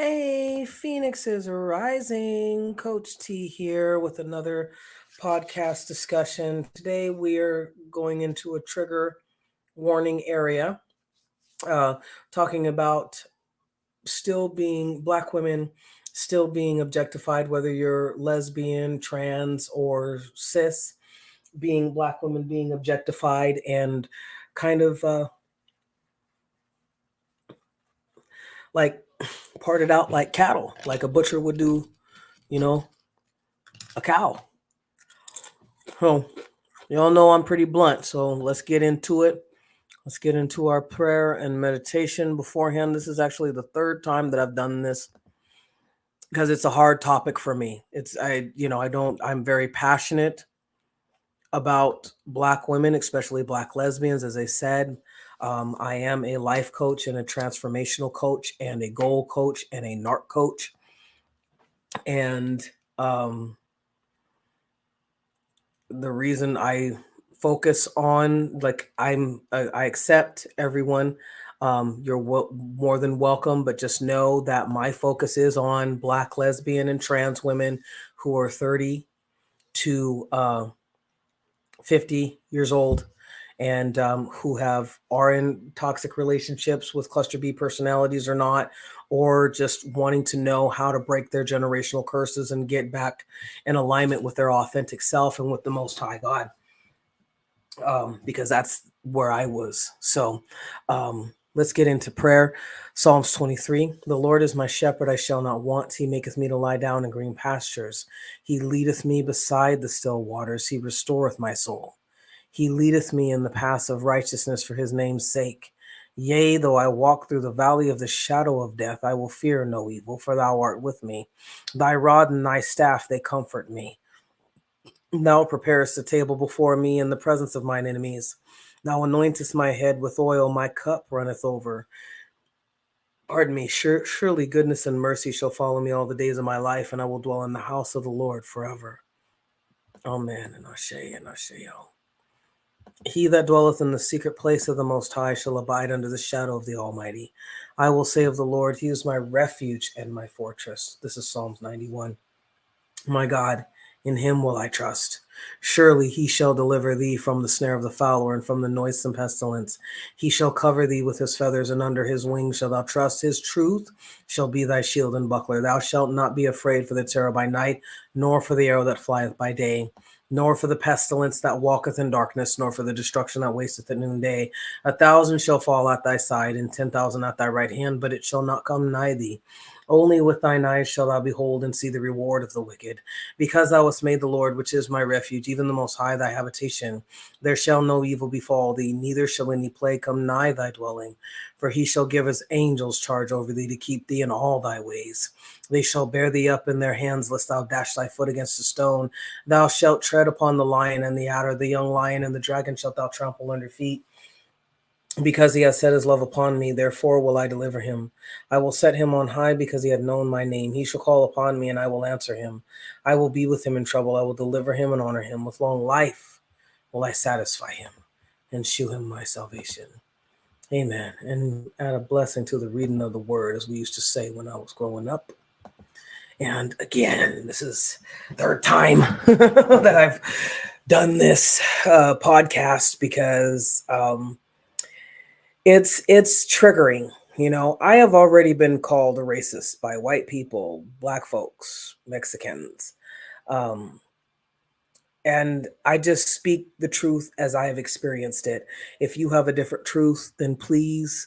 Hey, Phoenix is rising. Coach T here with another podcast discussion. Today we are going into a trigger warning area, uh, talking about still being Black women, still being objectified, whether you're lesbian, trans, or cis, being Black women being objectified and kind of like parted out like cattle, like a butcher would do, you know, a cow. So y'all know I'm pretty blunt, so let's get into it. Let's get into our prayer and meditation beforehand. This is actually the third time that I've done this because it's a hard topic for me. I'm very passionate about Black women, especially Black lesbians, as I said. I am a life coach and a transformational coach and a goal coach and a narc coach. And the reason I focus on I accept everyone. You're more than welcome, but just know that my focus is on Black lesbian and trans women who are 30 to 50 years old and who are in toxic relationships with cluster B personalities or not, or just wanting to know how to break their generational curses and get back in alignment with their authentic self and with the Most High God, because that's where I was. So let's get into prayer. Psalms 23. The Lord is my shepherd, I shall not want. He maketh me to lie down in green pastures. He leadeth me beside the still waters. He restoreth my soul. He leadeth me in the paths of righteousness for his name's sake. Yea, though I walk through the valley of the shadow of death, I will fear no evil, for thou art with me. Thy rod and thy staff, they comfort me. Thou preparest a table before me in the presence of mine enemies. Thou anointest my head with oil, my cup runneth over. Pardon me, surely goodness and mercy shall follow me all the days of my life, and I will dwell in the house of the Lord forever. Amen, and Ashe, and Asheo. He that dwelleth in the secret place of the Most High shall abide under the shadow of the Almighty. I will say of the Lord, he is my refuge and my fortress. This is Psalms 91. My God, in him will I trust. Surely he shall deliver thee from the snare of the fowler and from the noisome pestilence. He shall cover thee with his feathers, and under his wings shalt thou trust. His truth shall be thy shield and buckler. Thou shalt not be afraid for the terror by night, nor for the arrow that flieth by day, nor for the pestilence that walketh in darkness, nor for the destruction that wasteth at noonday. 1,000 shall fall at thy side, and 10,000 at thy right hand, but it shall not come nigh thee. Only with thine eyes shalt thou behold and see the reward of the wicked. Because thou hast made the Lord, which is my refuge, even the Most High, thy habitation, there shall no evil befall thee, neither shall any plague come nigh thy dwelling. For he shall give his angels charge over thee to keep thee in all thy ways. They shall bear thee up in their hands, lest thou dash thy foot against a stone. Thou shalt tread upon the lion and the adder, the young lion and the dragon shalt thou trample under feet. Because he has set his love upon me, therefore will I deliver him. I will set him on high because he hath known my name. He shall call upon me, and I will answer him. I will be with him in trouble. I will deliver him and honor him. With long life will I satisfy him and shew him my salvation. Amen. And add a blessing to the reading of the word, as we used to say when I was growing up. And again, this is the third time that I've done this podcast because it's triggering. I have already been called a racist by white people, Black folks, Mexicans. And I just speak the truth as I have experienced it. If you have a different truth, then please,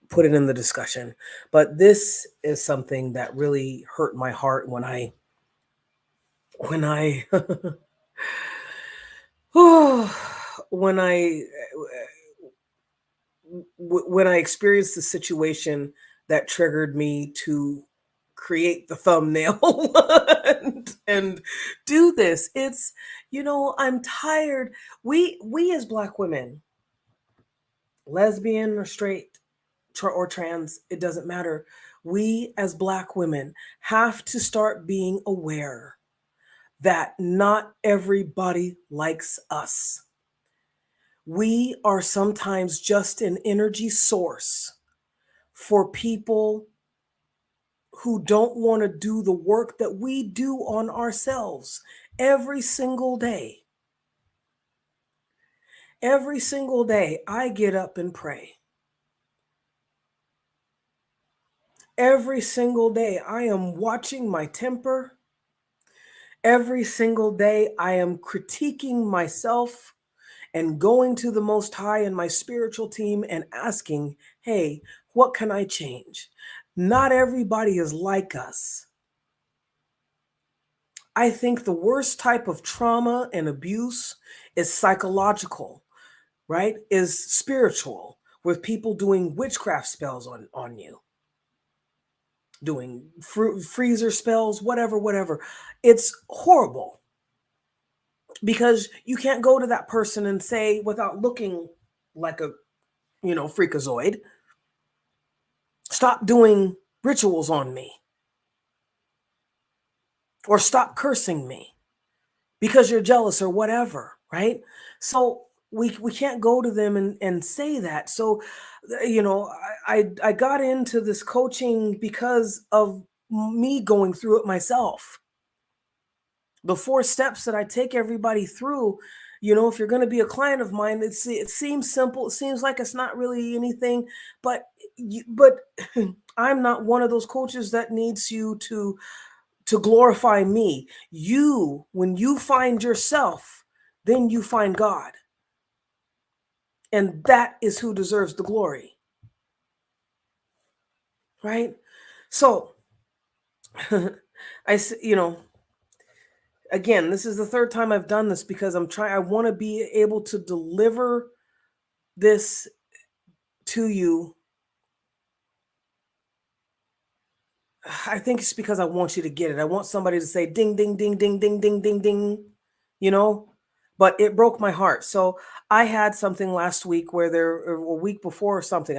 put it in the discussion. But this is something that really hurt my heart when I when I when I when I experienced the situation that triggered me to create the thumbnail and do this. It's, I'm tired. We as Black women, lesbian or straight or trans, it doesn't matter. We as Black women have to start being aware that not everybody likes us. We are sometimes just an energy source for people who don't want to do the work that we do on ourselves every single day. Every single day, I get up and pray. Every single day, I am watching my temper. Every single day, I am critiquing myself and going to the Most High and my spiritual team and asking, hey, what can I change? Not everybody is like us. I think the worst type of trauma and abuse is psychological, right? Is spiritual, with people doing witchcraft spells on you, doing freezer spells, whatever. It's horrible because you can't go to that person and say, without looking like a, freakazoid, stop doing rituals on me or stop cursing me because you're jealous or whatever, right? So we can't go to them and say that. So, I got into this coaching because of me going through it myself. The 4 steps that I take everybody through, if you're going to be a client of mine, it seems simple. It seems like it's not really anything, but I'm not one of those coaches that needs you to glorify me. When you find yourself, then you find God. And that is who deserves the glory. Right? So, again, this is the 3rd time I've done this because I want to be able to deliver this to you. I think it's because I want you to get it. I want somebody to say ding, ding, ding, ding, ding, ding, ding, ding, but it broke my heart. So I had something last week or a week before or something.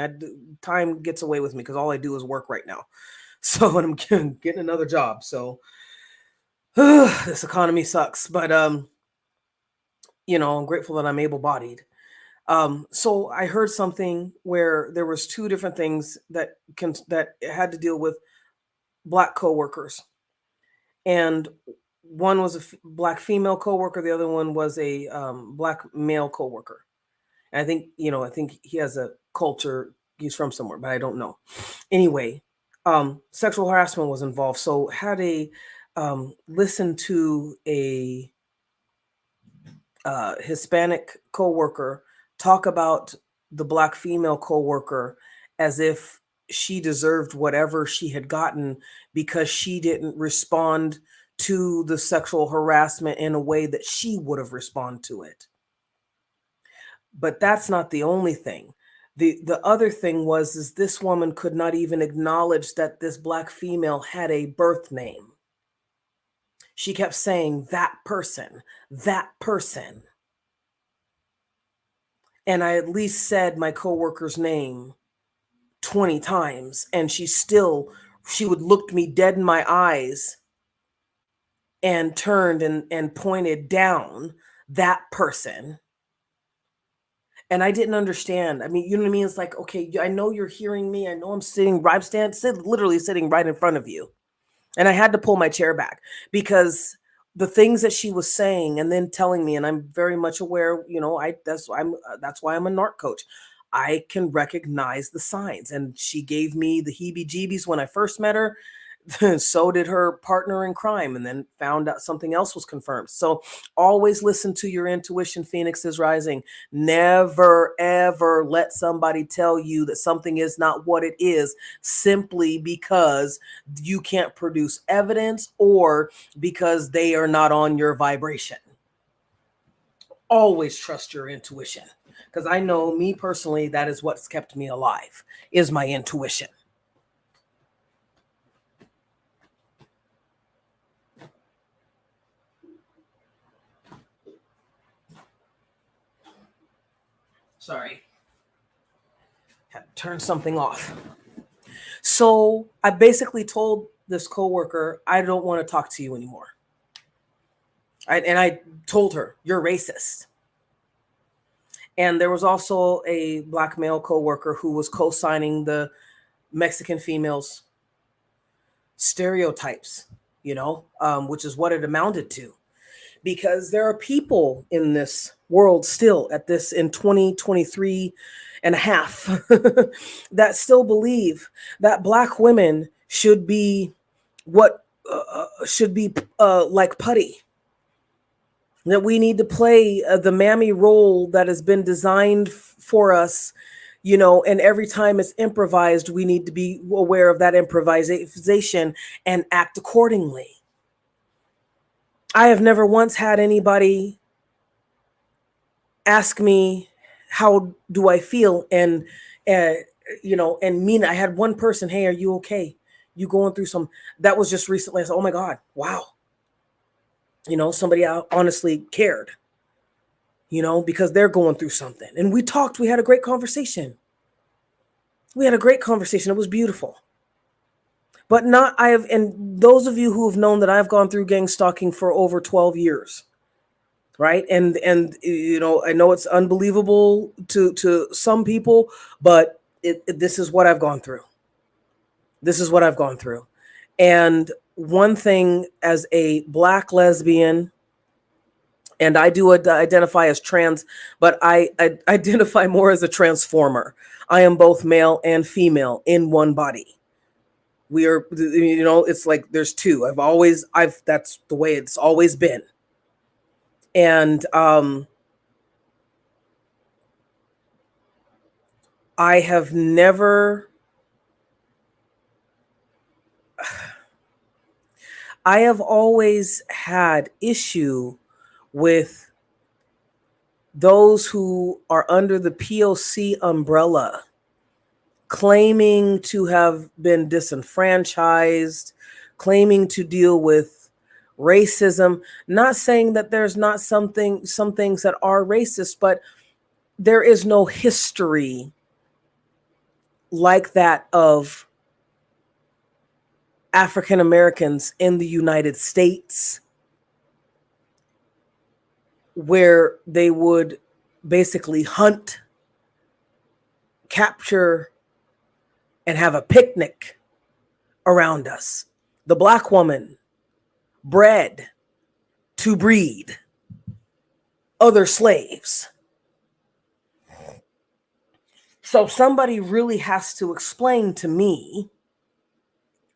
Time gets away with me because all I do is work right now. So, and I'm getting another job. So this economy sucks, but I'm grateful that I'm able-bodied. So I heard something where there was 2 different things that had to deal with Black coworkers, and one was a Black female coworker, the other one was a Black male coworker. And I think he has a culture. He's from somewhere, but I don't know. Anyway, sexual harassment was involved. So had a listen to a Hispanic coworker talk about the Black female coworker as if she deserved whatever she had gotten because she didn't respond to the sexual harassment in a way that she would have responded to it. But that's not the only thing. The other thing is this woman could not even acknowledge that this Black female had a birth name. She kept saying that person, that person. And I at least said my coworker's name 20 times, and she would look me dead in my eyes and turned and pointed down, that person. And I didn't understand. I mean, you know what I mean? It's like, okay, I know you're hearing me. I know I'm literally sitting right in front of you. And I had to pull my chair back because the things that she was saying and then telling me, and I'm very much aware, that's why I'm a narc coach. I can recognize the signs. And she gave me the heebie-jeebies when I first met her. So did her partner in crime, and then found out something else was confirmed. So always listen to your intuition, Phoenix is rising. Never, ever let somebody tell you that something is not what it is simply because you can't produce evidence or because they are not on your vibration. Always trust your intuition, because I know, me personally, that is what's kept me alive, is my intuition. Sorry. Had to turn something off. So I basically told this coworker, I don't want to talk to you anymore. And I told her, you're racist. And there was also a Black male coworker who was co-signing the Mexican females stereotypes, which is what it amounted to. Because there are people in this world still at this in 2023 and a half that still believe that Black women should be what should be like putty, that we need to play the mammy role that has been designed for us, and every time it's improvised, we need to be aware of that improvisation and act accordingly. I have never once had anybody ask me how do I feel, uh, and mean, I had one person, hey, are you okay? You going through some? That was just recently. I said, oh my God, wow. Somebody honestly cared, because they're going through something. And we talked, we had a great conversation. It was beautiful. But and those of you who have known that I've gone through gang stalking for over 12 years, right? And I know it's unbelievable to some people, but this is what I've gone through. And one thing, as a Black lesbian, and I do identify as trans, but I identify more as a transformer. I am both male and female in one body. We are, it's like there's two. That's the way it's always been. And I have never, I have always had issue with those who are under the POC umbrella, claiming to have been disenfranchised, claiming to deal with racism. Not saying that there's not some things that are racist, but there is no history like that of African Americans in the United States, where they would basically hunt, capture, and have a picnic around us. The Black woman bred to breed other slaves. So somebody really has to explain to me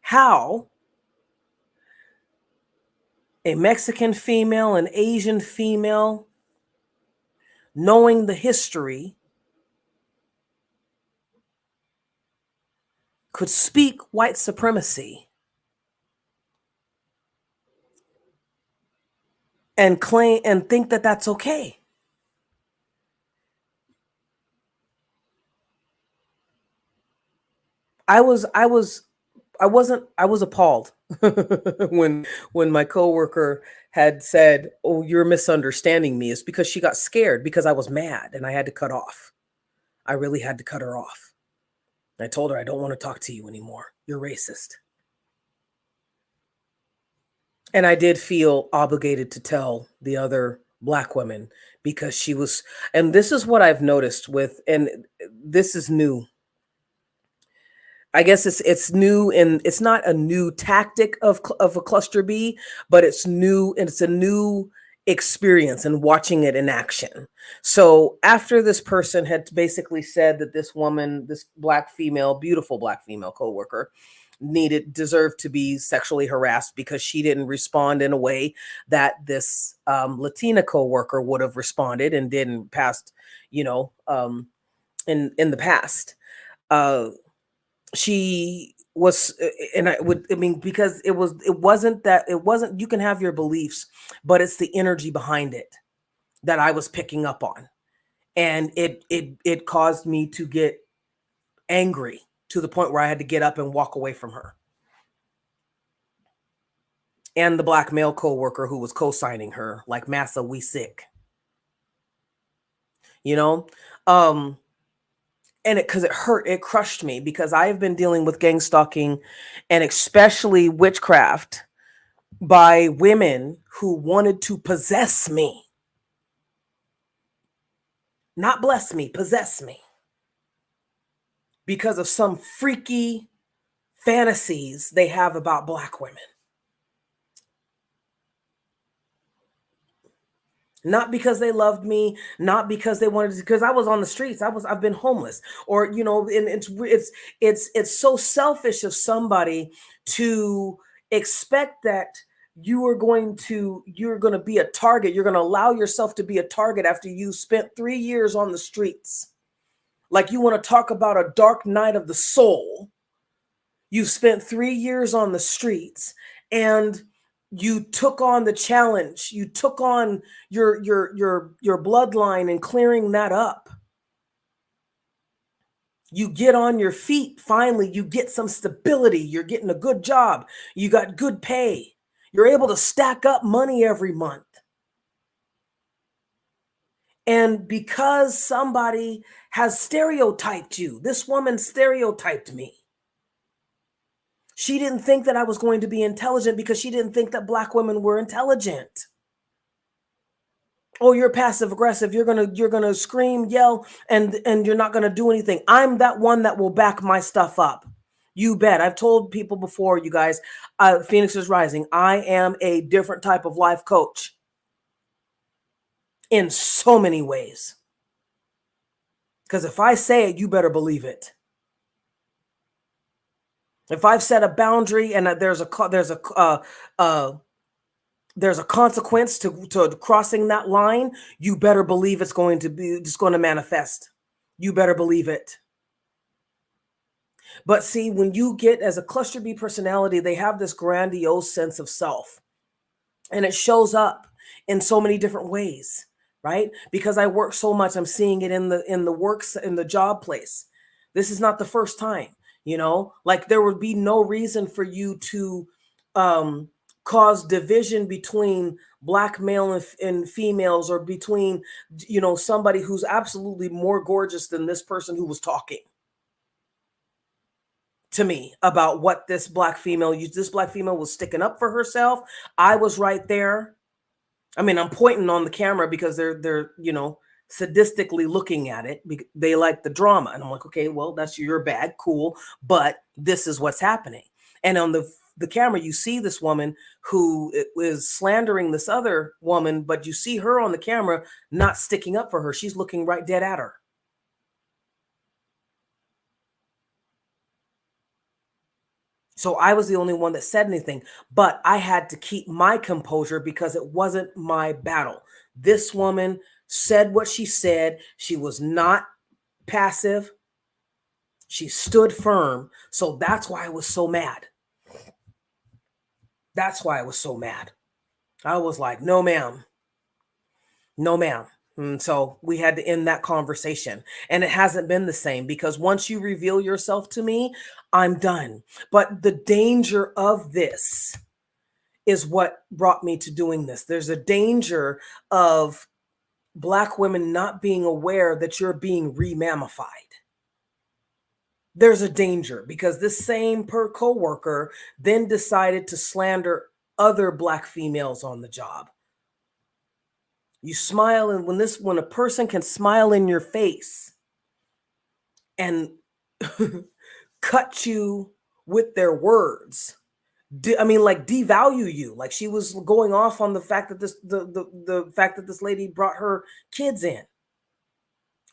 how a Mexican female, an Asian female, knowing the history, could speak white supremacy and claim and think that that's okay. I was appalled when my coworker had said, "Oh, you're misunderstanding me." It's because she got scared because I was mad and I had to cut off. I really had to cut her off. I told her, I don't want to talk to you anymore. You're racist. And I did feel obligated to tell the other Black women, because she was, and this is what I've noticed with, and this is new. I guess it's new, and it's not a new tactic of a cluster B, but it's new, and it's a new experience and watching it in action. So after this person had basically said that this woman, this Black female, beautiful Black female coworker, deserved to be sexually harassed because she didn't respond in a way that this Latina coworker would have responded and did in past, in the past. She was, and because it wasn't, you can have your beliefs, but it's the energy behind it that I was picking up on. And it caused me to get angry to the point where I had to get up and walk away from her. And the Black male coworker who was co-signing her, like, massa, we sick. And because it hurt, it crushed me, because I have been dealing with gang stalking and especially witchcraft by women who wanted to possess me. Not bless me, possess me. Because of some freaky fantasies they have about Black women. Not because they loved me, not because they wanted to, because I was on the streets. I've been homeless, or and it's so selfish of somebody to expect that you're going to be a target. You're going to allow yourself to be a target after you spent 3 years on the streets. Like, you want to talk about a dark night of the soul. You spent 3 years on the streets, and you took on the challenge. You took on your bloodline and clearing that up. You get on your feet. Finally, you get some stability. You're getting a good job. You got good pay. You're able to stack up money every month. And because somebody has stereotyped you, this woman stereotyped me. She didn't think that I was going to be intelligent because she didn't think that Black women were intelligent. Oh, you're passive aggressive. You're gonna scream, yell, and you're not gonna do anything. I'm that one that will back my stuff up. You bet. I've told people before, you guys, Phoenix is Rising. I am a different type of life coach in so many ways. Because if I say it, you better believe it. If I've set a boundary and there's a consequence to crossing that line, you better believe it's going to manifest. You better believe it. But see, when you get as a cluster B personality, they have this grandiose sense of self, and it shows up in so many different ways, right? Because I work so much, I'm seeing it in the job place. This is not the first time. Like, there would be no reason for you to cause division between Black male and females, or between, somebody who's absolutely more gorgeous than this person who was talking to me about what this Black female was sticking up for herself. I was right there. I mean, I'm pointing on the camera because they're sadistically looking at it. They like the drama. And I'm like, okay, well, that's your bad, cool. But this is what's happening. And on the camera, you see this woman who is slandering this other woman, but you see her on the camera not sticking up for her. She's looking right dead at her. So I was the only one that said anything, but I had to keep my composure because it wasn't my battle. This woman said what she said. She was not passive. She stood firm. So that's why I was so mad. That's why I was so mad. I was like, no, ma'am. No, ma'am. And so we had to end that conversation. And it hasn't been the same, because once you reveal yourself to me, I'm done. But the danger of this is what brought me to doing this. There's a danger of Black women not being aware that you're being re-mammified. There's a danger, because this same coworker then decided to slander other Black females on the job. You smile, and when a person can smile in your face and cut you with their words, like devalue you. Like, she was going off on the fact that the fact that this lady brought her kids in,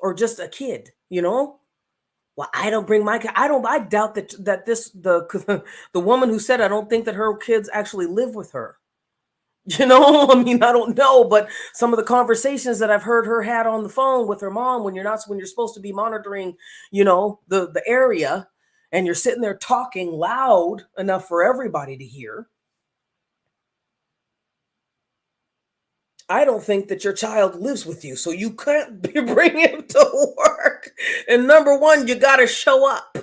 or just a kid, Well, I don't bring my kid. I doubt that the woman who said, I don't think that her kids actually live with her. I don't know, but some of the conversations that I've heard her had on the phone with her mom, when you're supposed to be monitoring, the area, and you're sitting there talking loud enough for everybody to hear. I don't think that your child lives with you, so you can't bring him to work. And number one, you got to show up,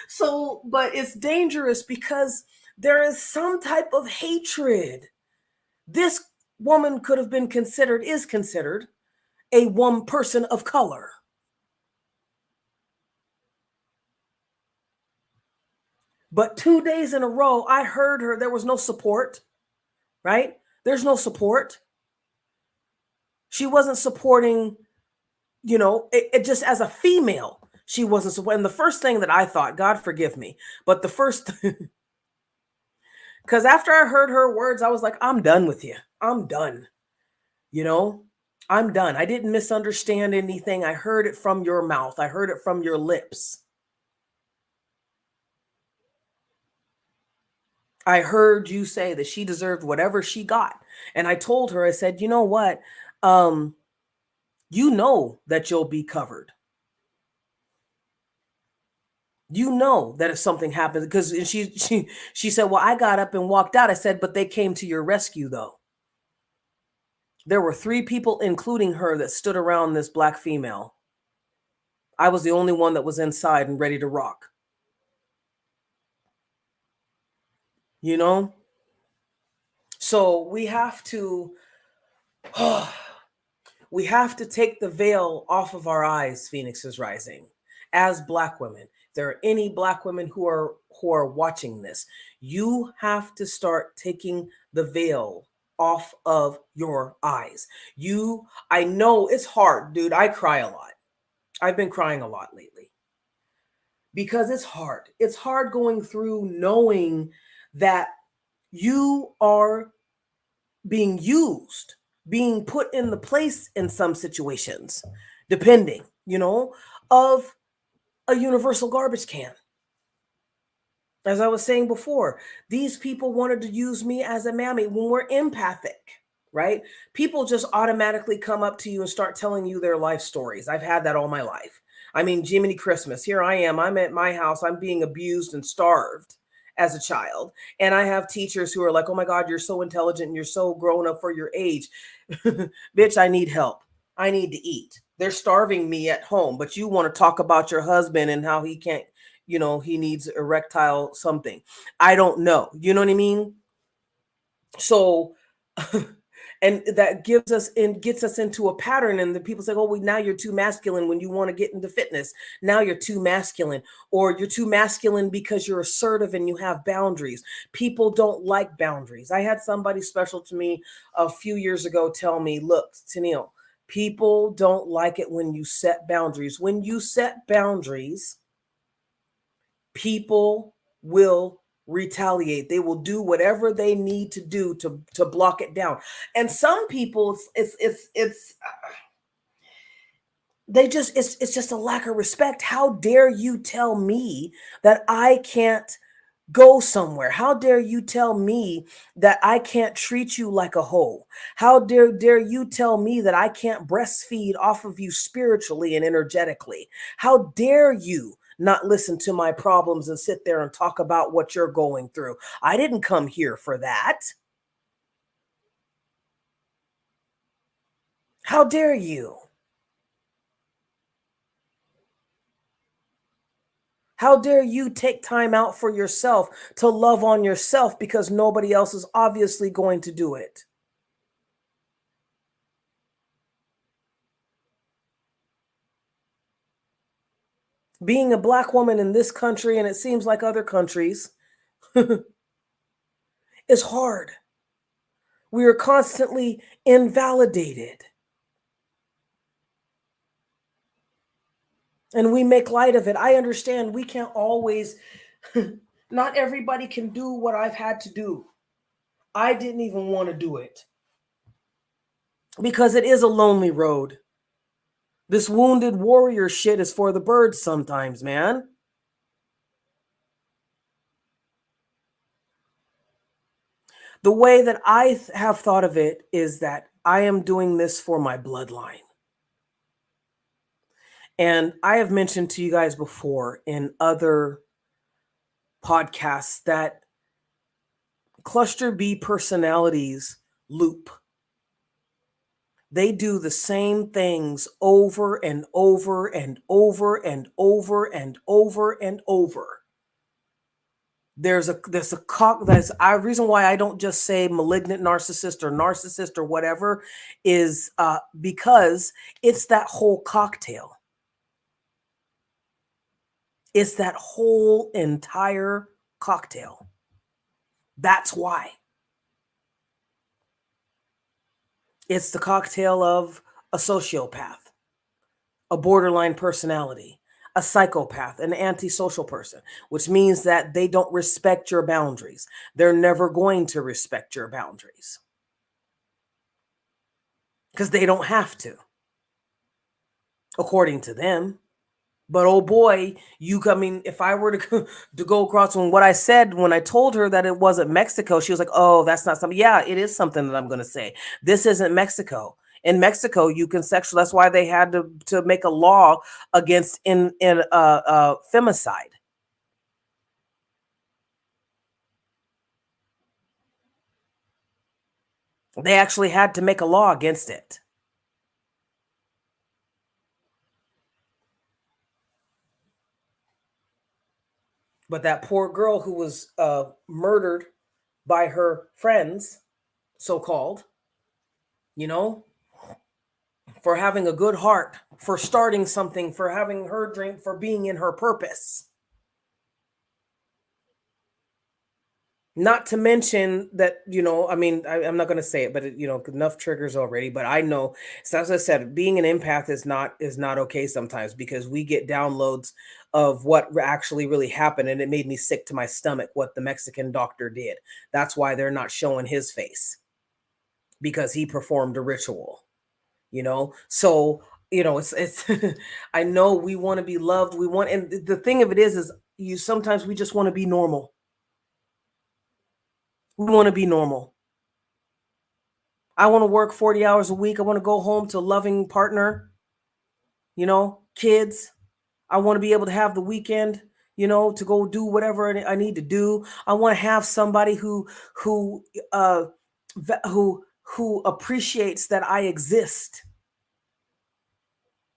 So, but it's dangerous because there is some type of hatred. This woman is considered a one person of color. But 2 days in a row, I heard her, there was no support, right? There's no support. She wasn't supporting, it just as a female. She wasn't so, and the first thing that I thought, God forgive me, but the first, because after I heard her words, I was like, I'm done with you. I'm done. You know, I'm done. I didn't misunderstand anything. I heard it from your mouth. I heard it from your lips. I heard you say that she deserved whatever she got. And I told her, I said, you know what? Um, you know that you'll be covered. You know that if something happens, because she said, well, I got up and walked out. I said, but they came to your rescue though. There were 3 people, including her, that stood around this black female. I was the only one that was inside and ready to rock. You know? So we have to take the veil off of our eyes, Phoenix is rising, as black women. If there are any black women who are watching this, you have to start taking the veil off of your eyes. I know it's hard, dude. I cry a lot. I've been crying a lot lately because it's hard. It's hard going through knowing that you are being used, being put in the place in some situations, depending, of a universal garbage can. As I was saying before, these people wanted to use me as a mammy when we're empathic, right? People just automatically come up to you and start telling you their life stories. I've had that all my life. I mean, Jiminy Christmas, here I am. I'm at my house. I'm being abused and starved as a child. And I have teachers who are like, oh my God, you're so intelligent and you're so grown up for your age. Bitch, I need help. I need to eat. They're starving me at home, but you want to talk about your husband and how he can't, he needs erectile something. I don't know. You know what I mean? So, and that gets us into a pattern. And the people say, oh, well, now you're too masculine when you want to get into fitness. Now you're too masculine, or you're too masculine because you're assertive and you have boundaries. People don't like boundaries. I had somebody special to me a few years ago tell me, look, Tennille, people don't like it when you set boundaries. When you set boundaries, people will retaliate. They will do whatever they need to do to block it down. And some people, it's they just it's just a lack of respect. How dare you tell me that I can't go somewhere? How dare you tell me that I can't treat you like a hoe? How dare you tell me that I can't breastfeed off of you spiritually and energetically? How dare you not listen to my problems and sit there and talk about what you're going through? I didn't come here for that. How dare you? How dare you take time out for yourself to love on yourself because nobody else is obviously going to do it? Being a black woman in this country, and it seems like other countries, is hard. We are constantly invalidated. And we make light of it. I understand we can't always, not everybody can do what I've had to do. I didn't even want to do it because it is a lonely road. This wounded warrior shit is for the birds sometimes, man. The way that I have thought of it is that I am doing this for my bloodline. And I have mentioned to you guys before in other podcasts that cluster B personalities loop. They do the same things over and over and over and over and over and over. There's a reason why I don't just say malignant narcissist or whatever is because it's that whole cocktail. It's that whole entire cocktail. That's why. It's the cocktail of a sociopath, a borderline personality, a psychopath, an antisocial person, which means that they don't respect your boundaries. They're never going to respect your boundaries because they don't have to, according to them. But oh boy, I mean, if I were to to go across on what I said when I told her that it wasn't Mexico, she was like, "Oh, that's not something." Yeah, it is something that I'm going to say. This isn't Mexico. In Mexico, you can sexual. That's why they had to make a law against in femicide. They actually had to make a law against it. But that poor girl who was murdered by her friends, so called, you know, for having a good heart, for starting something, for having her drink, for being in her purpose. Not to mention that, I mean, I'm not going to say it, but enough triggers already. But I know, so as I said, being an empath is not okay sometimes because we get downloads of what actually really happened, and it made me sick to my stomach what the Mexican doctor did. That's why they're not showing his face because he performed a ritual. So it's I know we want to be loved. We want, and the thing of it is you sometimes we just want to be normal. We want to be normal. I want to work 40 hours a week. I want to go home to a loving partner, kids. I want to be able to have the weekend, to go do whatever I need to do. I want to have somebody who uh who appreciates that I exist.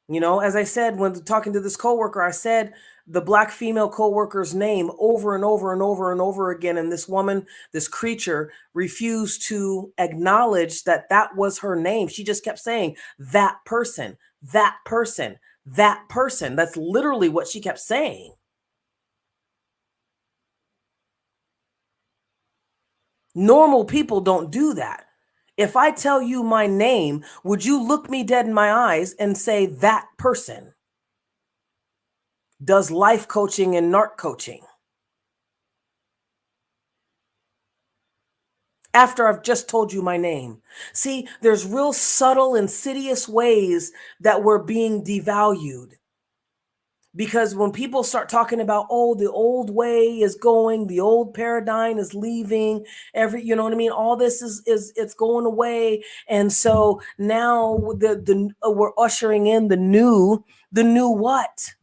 As I said, when talking to this coworker, I said the black female coworker's name over and over and over and over again. And this woman, this creature, refused to acknowledge that that was her name. She just kept saying, that person, that person, that person. That's literally what she kept saying. Normal people don't do that. If I tell you my name, would you look me dead in my eyes and say that person does life coaching and narc coaching? After I've just told you my name. See, there's real subtle, insidious ways that we're being devalued. Because when people start talking about, oh, the old way is going, the old paradigm is leaving, you know what I mean? All this is it's going away. And so now we're ushering in the new what?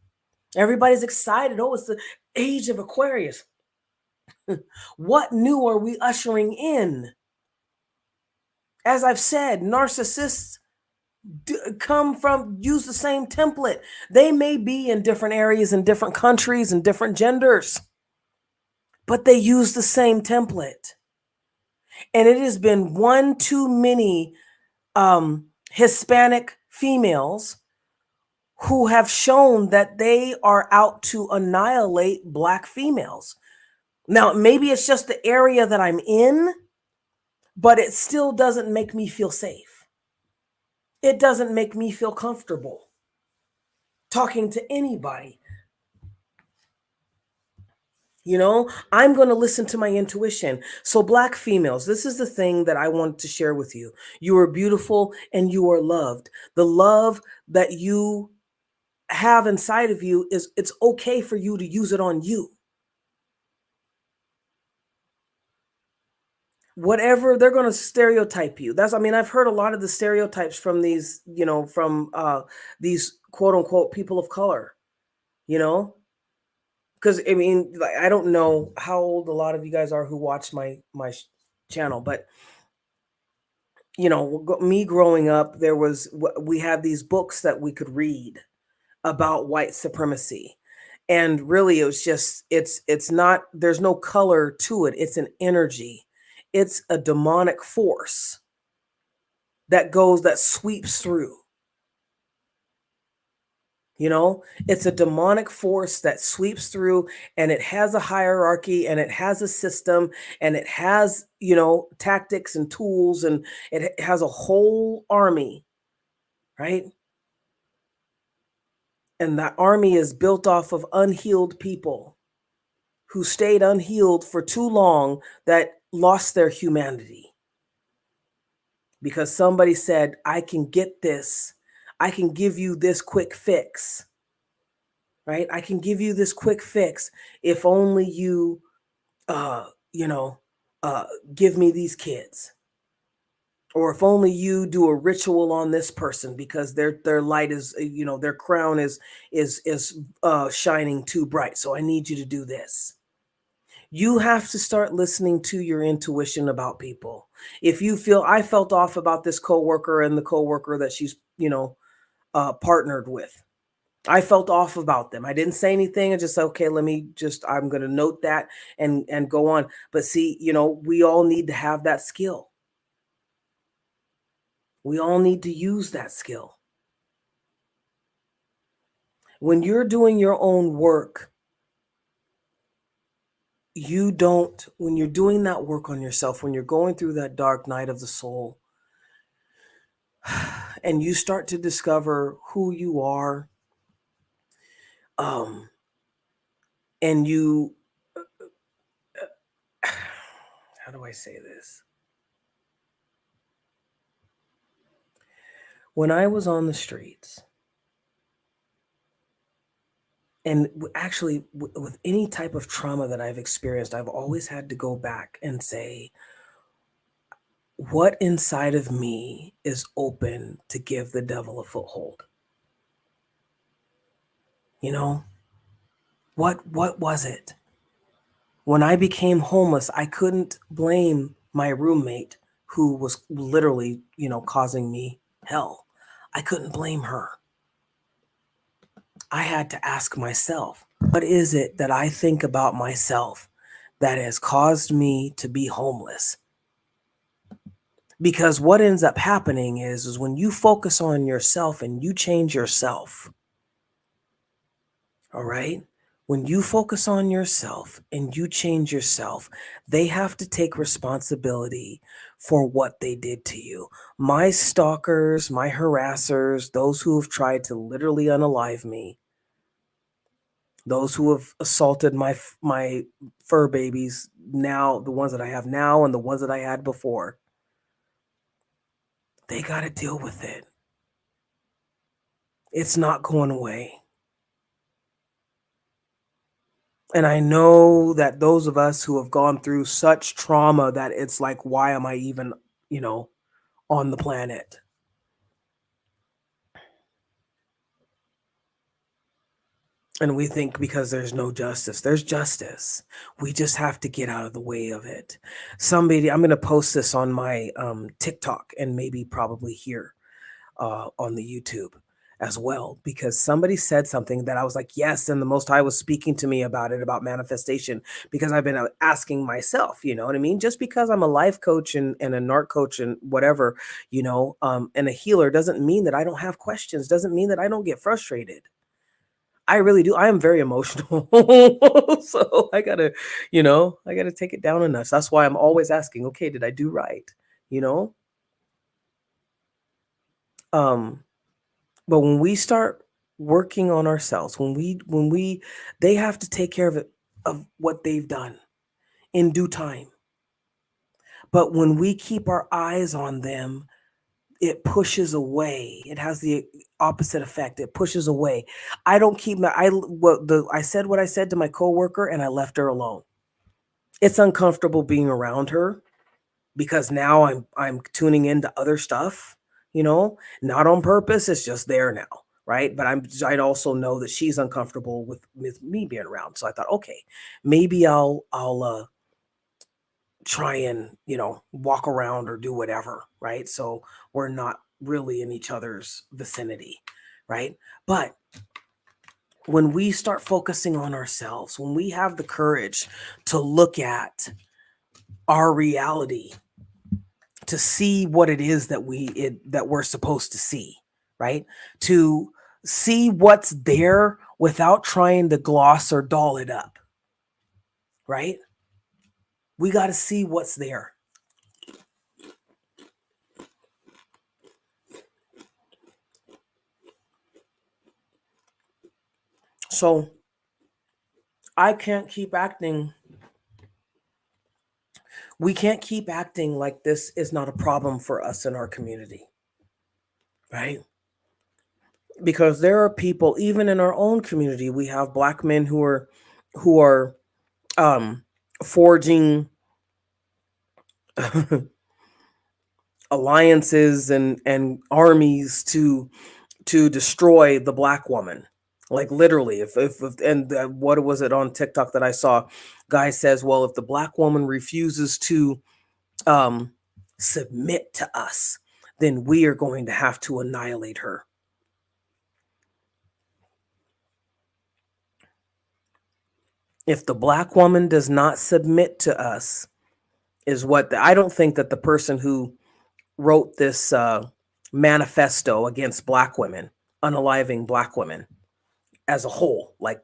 Everybody's excited. Oh, it's the age of Aquarius. What new are we ushering in? As I've said, narcissists use the same template. They may be in different areas, in different countries, and different genders, but they use the same template. And it has been one too many Hispanic females who have shown that they are out to annihilate black females. Now, maybe it's just the area that I'm in, but it still doesn't make me feel safe. It doesn't make me feel comfortable talking to anybody. I'm going to listen to my intuition. So black females, this is the thing that I want to share with you. You are beautiful and you are loved. The love that you have inside of you it's okay for you to use it on you. Whatever, they're going to stereotype you. I've heard a lot of the stereotypes from these, from these quote unquote people of color, because like, I don't know how old a lot of you guys are who watch my channel, but me growing up, we had these books that we could read about white supremacy, and really it was just it's not, there's no color to it. It's an energy. It's a demonic force that sweeps through. It's a demonic force that sweeps through, and it has a hierarchy, and it has a system, and it has, tactics and tools, and it has a whole army, right? And that army is built off of unhealed people who stayed unhealed for too long, that lost their humanity because somebody said, I can get this. I can give you this quick fix, right? I can give you this quick fix if only you, uh, you know, uh, give me these kids. Or if only you do a ritual on this person because their light is, their crown is shining too bright. So I need you to do this. You have to start listening to your intuition about people. If you feel, I felt off about this coworker and the coworker that she's, partnered with. I felt off about them. I didn't say anything. I just said, okay, I'm going to note that and go on. But see, we all need to have that skill. We all need to use that skill. When you're doing your own work, when you're doing that work on yourself, when you're going through that dark night of the soul, and you start to discover who you are, um, and you, how do I say this? When I was on the streets, and actually with any type of trauma that I've experienced, I've always had to go back and say, what inside of me is open to give the devil a foothold? You know, what was it? When I became homeless, I couldn't blame my roommate who was literally, causing me hell. I couldn't blame her. I had to ask myself, what is it that I think about myself that has caused me to be homeless? Because what ends up happening is when you focus on yourself and you change yourself, all right? When you focus on yourself and you change yourself, they have to take responsibility for what they did to you. My stalkers, my harassers, those who have tried to literally unalive me, those who have assaulted my fur babies, now the ones that I have now and the ones that I had before, they got to deal with it. It's not going away. And I know that those of us who have gone through such trauma that it's like, why am I even, on the planet? And we think because there's no justice, there's justice. We just have to get out of the way of it. I'm going to post this on my TikTok and maybe probably here on the YouTube as well, because somebody said something that I was like, yes, and the Most High was speaking to me about it, about manifestation, because I've been asking myself, you know what I mean? Just because I'm a life coach and a narc coach and whatever, and a healer doesn't mean that I don't have questions, doesn't mean that I don't get frustrated. I really do. I am very emotional. So I gotta take it down a notch. That's why I'm always asking, okay, did I do right? You know? Um, But when we start working on ourselves, they have to take care of it, of what they've done in due time. But when we keep our eyes on them, it pushes away. It has the opposite effect. It pushes away. I don't keep my, I said what I said to my coworker and I left her alone. It's uncomfortable being around her because now I'm tuning into other stuff, not on purpose. It's just there now, right? But I'd also know that she's uncomfortable with me being around. So I thought, okay, maybe I'll try and walk around or do whatever, right? So we're not really in each other's vicinity, right? But when we start focusing on ourselves, when we have the courage to look at our reality, to see what it is that we're supposed to see, right? To see what's there without trying to gloss or doll it up, right? We got to see what's there. So I can't keep acting. We can't keep acting like this is not a problem for us in our community, right? Because there are people, even in our own community, we have black men who are um, forging alliances and armies to destroy the black woman. Like literally, if and what was it on TikTok that I saw? Guy says, well, if the black woman refuses to um, submit to us, then we are going to have to annihilate her. If the black woman does not submit to us, is what I don't think that the person who wrote this manifesto against black women, unaliving black women as a whole, like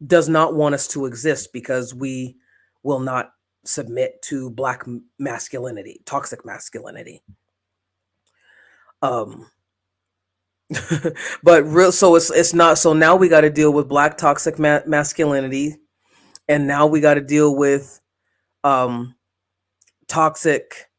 does not want us to exist because we will not submit to black masculinity, toxic masculinity. Um, but real, so it's not. So now we got to deal with black toxic masculinity, and now we got to deal with um, toxic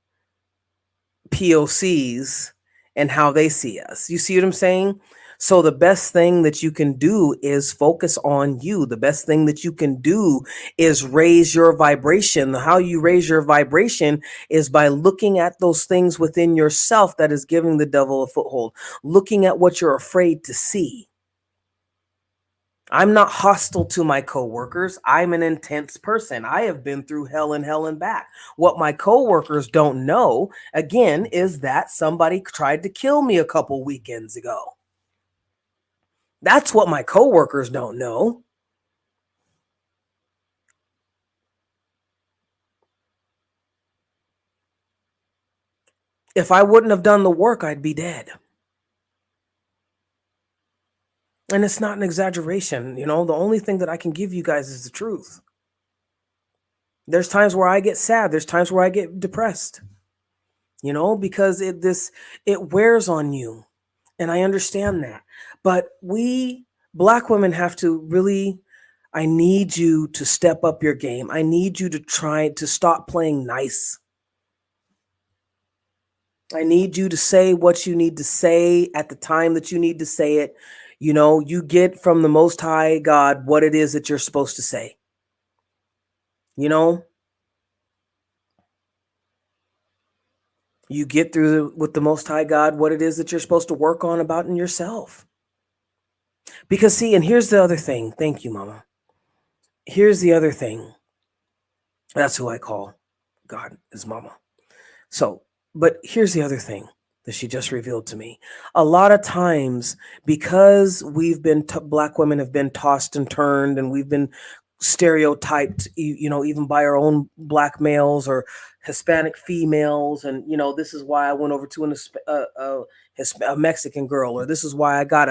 POCs and how they see us. You see what I'm saying? So the best thing that you can do is focus on you. The best thing that you can do is raise your vibration. How you raise your vibration is by looking at those things within yourself that is giving the devil a foothold, looking at what you're afraid to see. I'm not hostile to my coworkers. I'm an intense person. I have been through hell and back. What my coworkers don't know, again, is that somebody tried to kill me a couple weekends ago. That's what my coworkers don't know. If I wouldn't have done the work, I'd be dead. And it's not an exaggeration. You know, the only thing that I can give you guys is the truth. There's times where I get sad. There's times where I get depressed. You know, because it wears on you. And I understand that. But we black women have to really, I need you to step up your game. I need you to try to stop playing nice. I need you to say what you need to say at the time that you need to say it. You know, you get from the Most High God what it is that you're supposed to say. You know, you get through with the Most High God what it is that you're supposed to work on about in yourself. Because see, and here's the other thing. Thank you, Mama. Here's the other thing. That's who I call God is Mama. So, but here's the other thing that she just revealed to me. A lot of times, because we've been, black women have been tossed and turned, and we've been stereotyped, you know, even by our own black males or Hispanic females. And, you know, this is why I went over to a Mexican girl, or this is why I got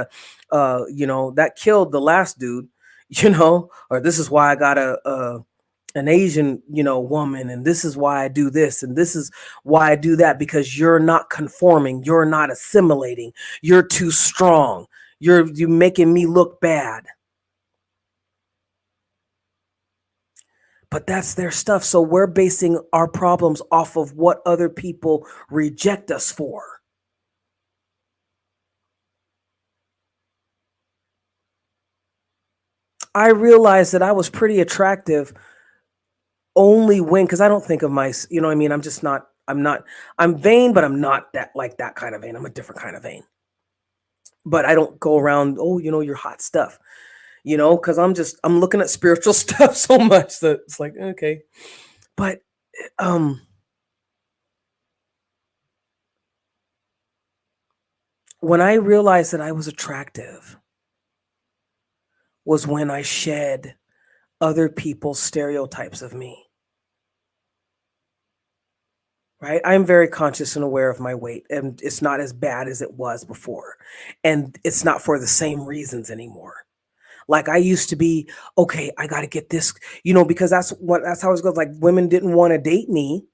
you know, that killed the last dude, you know, or this is why I got an Asian, you know, woman, and this is why I do this, and this is why I do that, because you're not conforming, you're not assimilating, you're too strong, you're making me look bad. But that's their stuff. So we're basing our problems off of what other people reject us for. I realized that I was pretty attractive only when, because I don't think of my, you know what I mean? I'm just not, I'm vain, but I'm not that, like that kind of vain. I'm a different kind of vain. But I don't go around, oh, you know, you're hot stuff, you know, because I'm looking at spiritual stuff so much that it's like, okay. But um, when I realized that I was attractive was when I shed other people's stereotypes of me. Right? I'm very conscious and aware of my weight, and it's not as bad as it was before. And it's not for the same reasons anymore. Like I used to be, okay, I got to get this, you know, because that's how it goes. Like women didn't want to date me.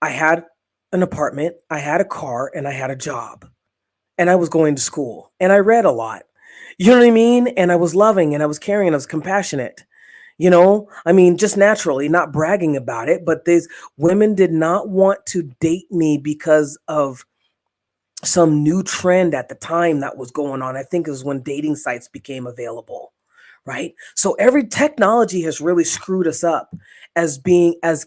I had an apartment, I had a car, and I had a job, and I was going to school, and I read a lot, You know what I mean? And I was loving and I was caring and I was compassionate. I mean, just naturally, not bragging about it, but these women did not want to date me because of some new trend at the time that was going on. I think it was when dating sites became available, right? So every technology has really screwed us up as being as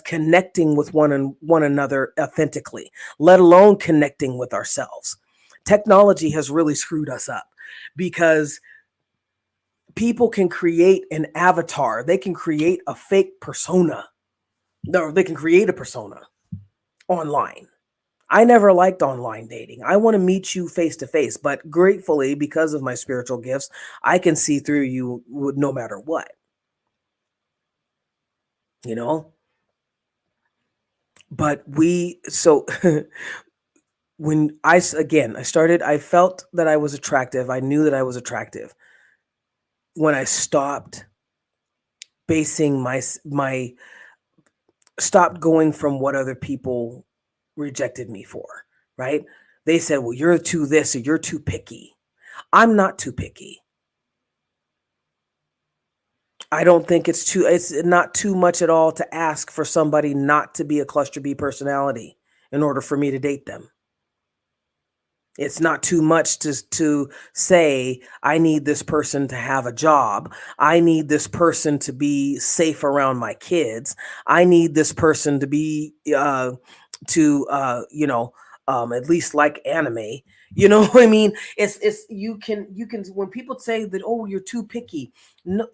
connecting with one another authentically, let alone connecting with ourselves. Technology has really screwed us up because people can create an avatar, they can create a fake persona, or they can create a persona online. I never liked online dating. I want to meet you face to face, but gratefully, because of my spiritual gifts, I can see through you no matter what, you know? But so when I started, I felt that I was attractive. I knew that I was attractive when I stopped basing my stopped going from what other people rejected me for, right? They said, well, you're too this or you're too picky. I'm not too picky. I don't think it's not too much at all to ask for somebody not to be a cluster B personality in order for me to date them. It's not too much to say, I need this person to have a job. I need this person to be safe around my kids. I need this person to be at least like anime. You know what I mean? It's you can when people say that, oh, you're too picky. No,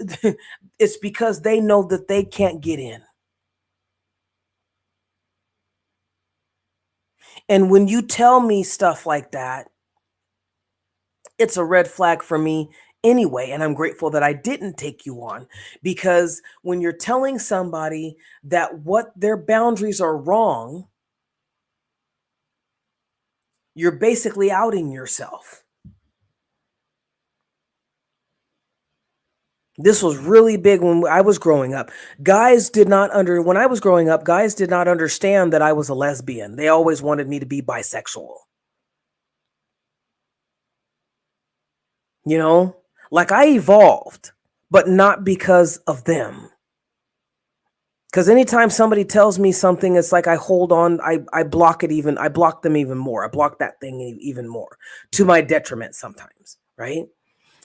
it's because they know that they can't get in. And when you tell me stuff like that, it's a red flag for me anyway. And I'm grateful that I didn't take you on, because when you're telling somebody that what their boundaries are wrong, you're basically outing yourself. This was really big when I was growing up. When I was growing up, guys did not understand that I was a lesbian. They always wanted me to be bisexual. You know, like I evolved, but not because of them. Because anytime somebody tells me something, it's like I hold on, I block it even, I block them even more. I block that thing even more to my detriment sometimes, right?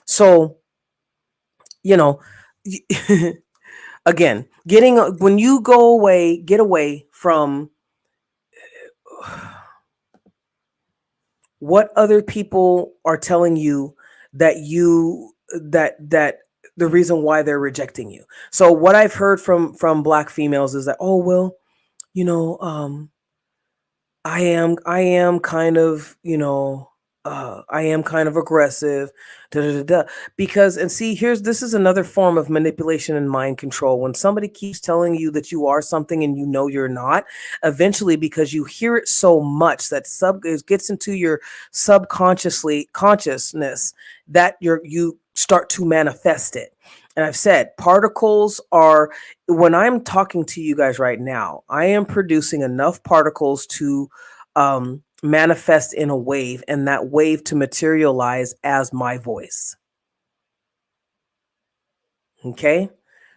So, you know, again, when you get away from what other people are telling you that the reason why they're rejecting you. So what I've heard from black females is that, oh well, you know, I am kind of, I am kind of aggressive, da, da, da, da. Because, and see, this is another form of manipulation and mind control. When somebody keeps telling you that you are something and you know you're not, eventually, because you hear it so much that it gets into your consciousness, that you start to manifest it. And I've said particles are, when I'm talking to you guys right now, I am producing enough particles to manifest in a wave, and that wave to materialize as my voice. Okay.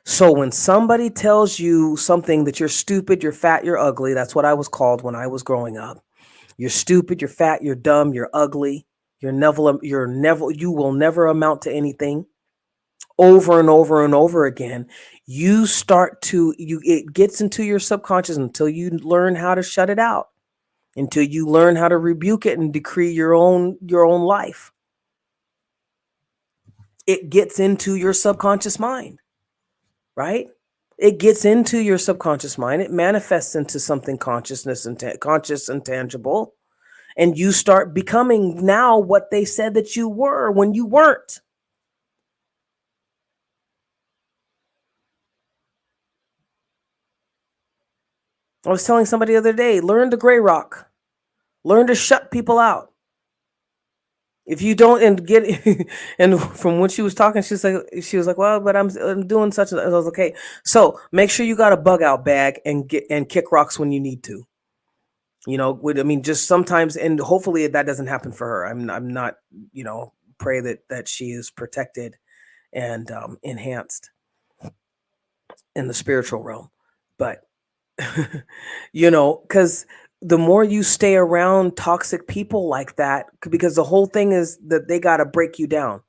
So when somebody tells you something, that you're stupid, you're fat, you're ugly, that's what I was called when I was growing up. You're stupid, you're fat, you're dumb, you're ugly, you will never amount to anything. Over and over and over again, it gets into your subconscious until you learn how to shut it out, until you learn how to rebuke it and decree your own life. It gets into your subconscious mind, right? It gets into your subconscious mind. It manifests into something conscious and tangible, and you start becoming now what they said that you were when you weren't. I was telling somebody the other day, learn to gray rock. Learn to shut people out. If you don't and from when she was talking, she was like, well, but I'm doing such I was okay. So make sure you got a bug out bag and kick rocks when you need to. Just sometimes, and hopefully that doesn't happen for her. I'm not, pray that she is protected and enhanced in the spiritual realm. But because the more you stay around toxic people like that, because the whole thing is that they got to break you down.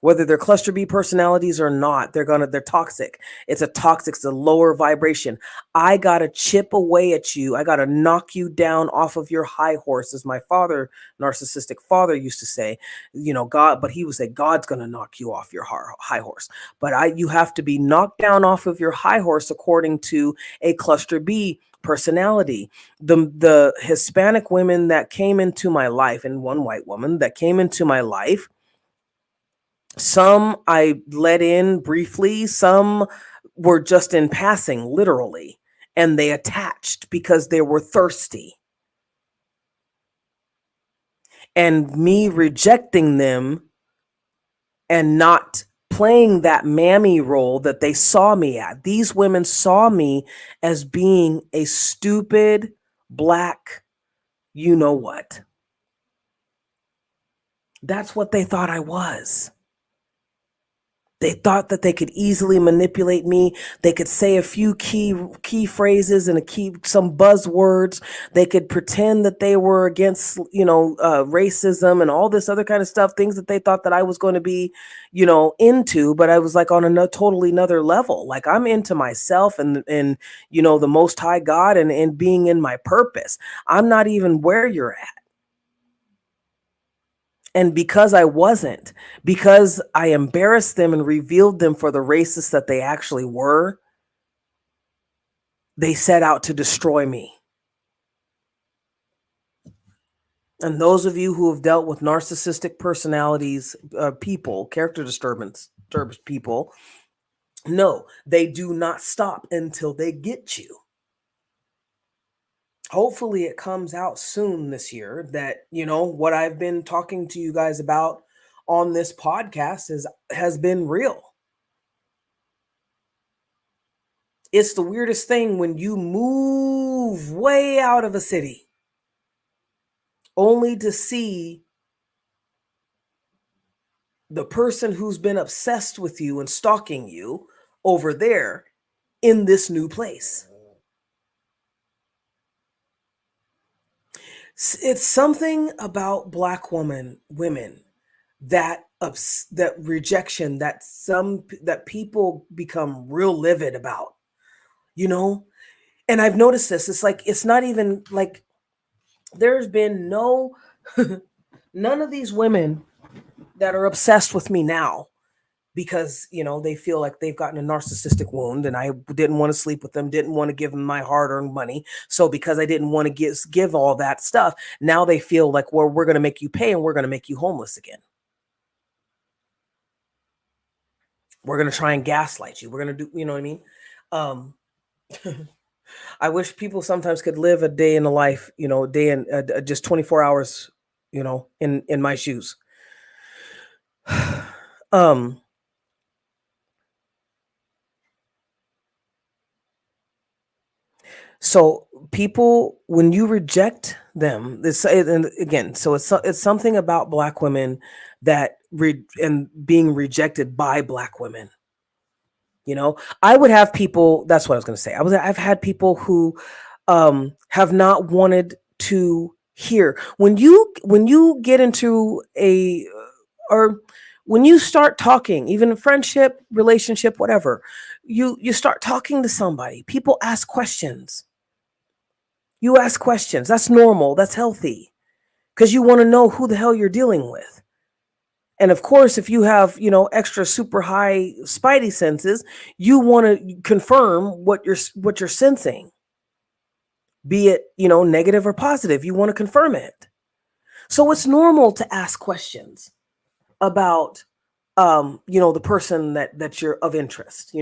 Whether they're cluster B personalities or not, they're toxic. It's a lower vibration. I gotta chip away at you. I gotta knock you down off of your high horse, as my father, narcissistic father, used to say. God, but he would say God's gonna knock you off your high horse. But you have to be knocked down off of your high horse according to a cluster B personality. The Hispanic women that came into my life, and one white woman that came into my life, some I let in briefly, some were just in passing, literally, and they attached because they were thirsty. And me rejecting them and not playing that mammy role that they saw me at. These women saw me as being a stupid, black, you know what. That's what they thought I was. They thought that they could easily manipulate me. They could say a few key phrases and some buzzwords. They could pretend that they were against, racism and all this other kind of stuff, things that they thought that I was going to be, into. But I was like on a totally another level. Like I'm into myself and the Most High God and being in my purpose. I'm not even where you're at. And because I embarrassed them and revealed them for the racists that they actually were, they set out to destroy me. And those of you who have dealt with narcissistic personalities, character disturbance people, no, they do not stop until they get you. Hopefully it comes out soon this year that, what I've been talking to you guys about on this podcast has been real. It's the weirdest thing when you move way out of a city only to see the person who's been obsessed with you and stalking you over there in this new place. It's something about Black women that rejection that people become real livid about, and I've noticed this. It's like, it's not even like there's been none of these women that are obsessed with me now because, they feel like they've gotten a narcissistic wound and I didn't want to sleep with them, didn't want to give them my hard-earned money. So because I didn't want to give all that stuff, now they feel like, well, we're going to make you pay and we're going to make you homeless again. We're going to try and gaslight you. We're going to do, you know what I mean? I wish people sometimes could live a day in the life, a day in just 24 hours, in my shoes. So people, when you reject them, and again, so it's something about Black women that and being rejected by Black women. I would have people. That's what I was going to say. I've had people who have not wanted to hear when you get into or when you start talking, even a friendship, relationship, whatever, you start talking to somebody. People ask questions. You ask questions. That's normal. That's healthy because you want to know who the hell you're dealing with. And of course, if you have, extra super high spidey senses, you want to confirm what you're sensing, be it, negative or positive. You want to confirm it. So it's normal to ask questions about the person that you're of interest.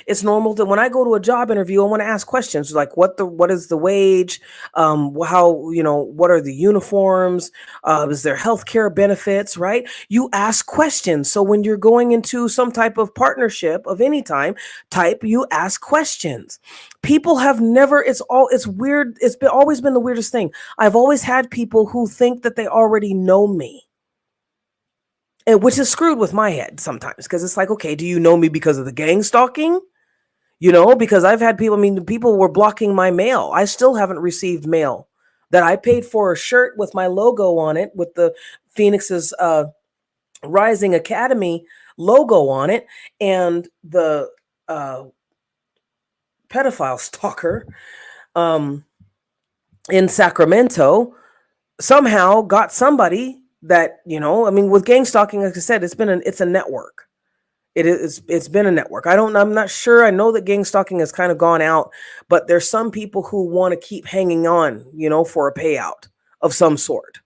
It's normal to, when I go to a job interview, I want to ask questions like what is the wage, how, what are the uniforms, is there healthcare benefits, right? You ask questions. So when you're going into some type of partnership of any type, you ask questions. People have never, it's weird. Always been the weirdest thing. I've always had people who think that they already know me. And which is screwed with my head sometimes, because it's like, okay, do you know me because of the gang stalking? You know, because I've had people, I mean, people were blocking my mail. I still haven't received mail that I paid for a shirt with my logo on it, with the Phoenix's Rising Academy logo on it, and the uh, pedophile stalker um, in Sacramento somehow got somebody that, you know, I mean, with gang stalking, like I said, it's a network. It's been a network. I'm not sure. I know that gang stalking has kind of gone out, but there's some people who want to keep hanging on, you know, for a payout of some sort,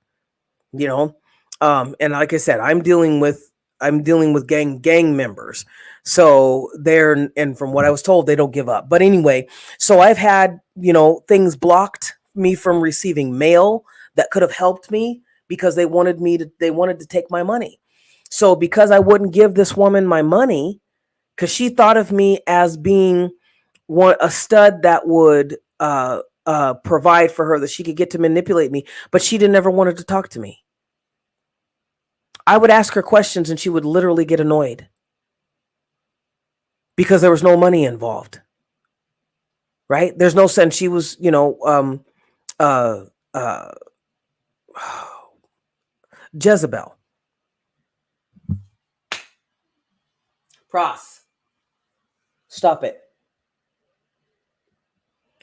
you know. And like I said, I'm dealing with gang members. So they're, and from what I was told, they don't give up. But anyway, so I've had, you know, things blocked me from receiving mail that could have helped me, because they wanted to take my money. So because I wouldn't give this woman my money, because she thought of me as being a stud that would provide for her, that she could get to manipulate me, but she didn't ever wanted to talk to me. I would ask her questions and she would literally get annoyed because there was no money involved, right? There's no sense. She was, you know, uh, uh, Jezebel. Pros. Stop it.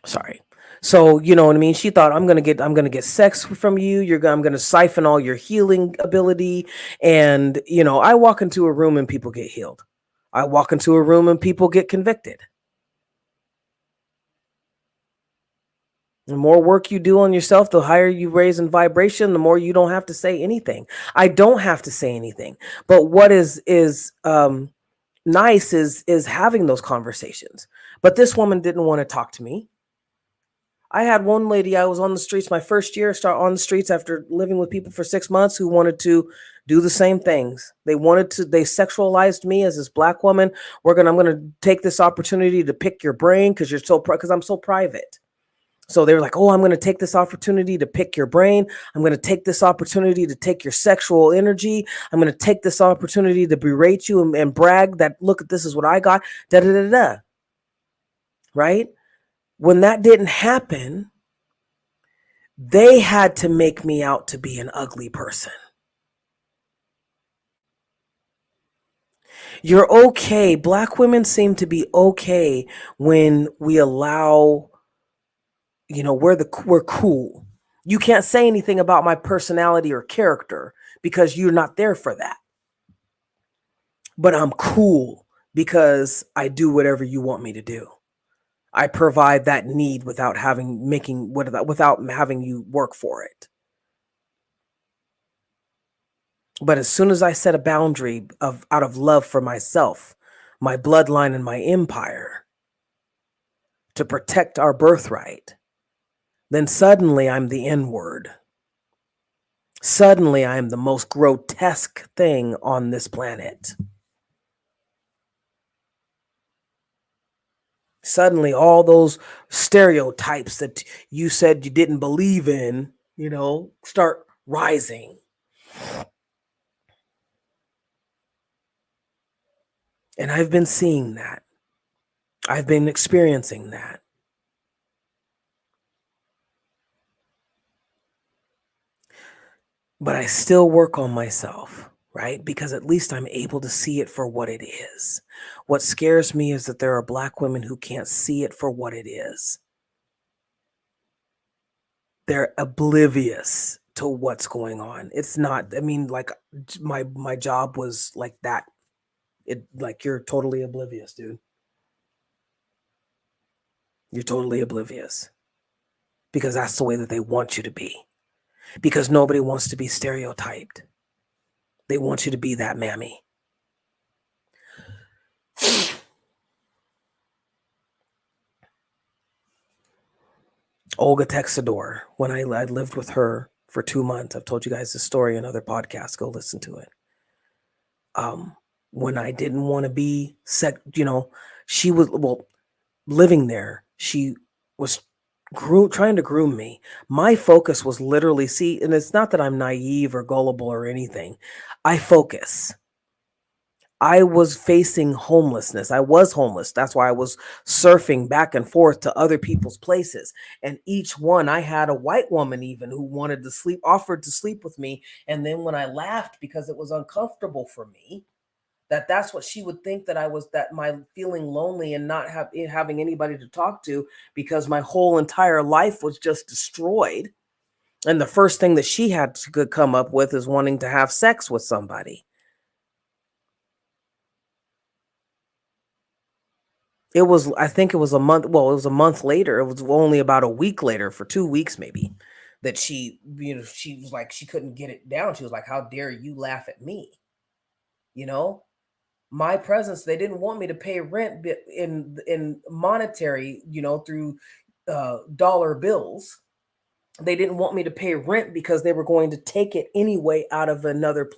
Sorry. So, you know what I mean? She thought, I'm gonna get sex from you. I'm gonna siphon all your healing ability. And, you know, I walk into a room and people get healed. I walk into a room and people get convicted. The more work you do on yourself, the higher you raise in vibration, the more you don't have to say anything. I don't have to say anything. But what is nice is having those conversations. But this woman didn't want to talk to me. I had one lady, I was on the streets my first year, start on the streets after living with people for 6 months, who wanted to do the same things. They sexualized me as this black woman. I'm gonna take this opportunity to pick your brain because because I'm so private. So they were like, oh, I'm going to take this opportunity to pick your brain. I'm going to take this opportunity to take your sexual energy. I'm going to take this opportunity to berate you and brag that, look, this is what I got. Da da da da. Right? When that didn't happen, they had to make me out to be an ugly person. You're okay. Black women seem to be okay when we allow, you know, we're cool. You can't say anything about my personality or character because you're not there for that. But I'm cool because I do whatever you want me to do. I provide that need without having you work for it. But as soon as I set a boundary out of love for myself, my bloodline and my empire, to protect our birthright, then suddenly I'm the N-word. Suddenly I'm the most grotesque thing on this planet. Suddenly all those stereotypes that you said you didn't believe in, you know, start rising. And I've been seeing that. I've been experiencing that. But I still work on myself, right? Because at least I'm able to see it for what it is. What scares me is that there are black women who can't see it for what it is. They're oblivious to what's going on. It's not, I mean, like my job was like that. Like, you're totally oblivious, dude. You're totally oblivious. Because that's the way that they want you to be. Because nobody wants to be stereotyped. They want you to be that mammy. Olga Texador, when I lived with her for 2 months, I've told you guys this story in other podcasts. Go listen to it. When I didn't want to she was, living there. She was trying to groom me. My focus was literally, see, and it's not that I'm naive or gullible or anything. I focus. I was facing homelessness. I was homeless. That's why I was surfing back and forth to other people's places. And each one, I had a white woman even who wanted to sleep, offered to sleep with me. And then when I laughed because it was uncomfortable for me, that's what she would think, that I was, that my feeling lonely and not having anybody to talk to because my whole entire life was just destroyed. And the first thing that she had to could come up with is wanting to have sex with somebody. It was, I think it was a month. Well, it was a month later. It was only about a week later, for 2 weeks maybe, that she, she was like, she couldn't get it down. She was like, "How dare you laugh at me?" You know, my presence. They didn't want me to pay rent in monetary, through dollar bills. They didn't want me to pay rent because they were going to take it anyway out of another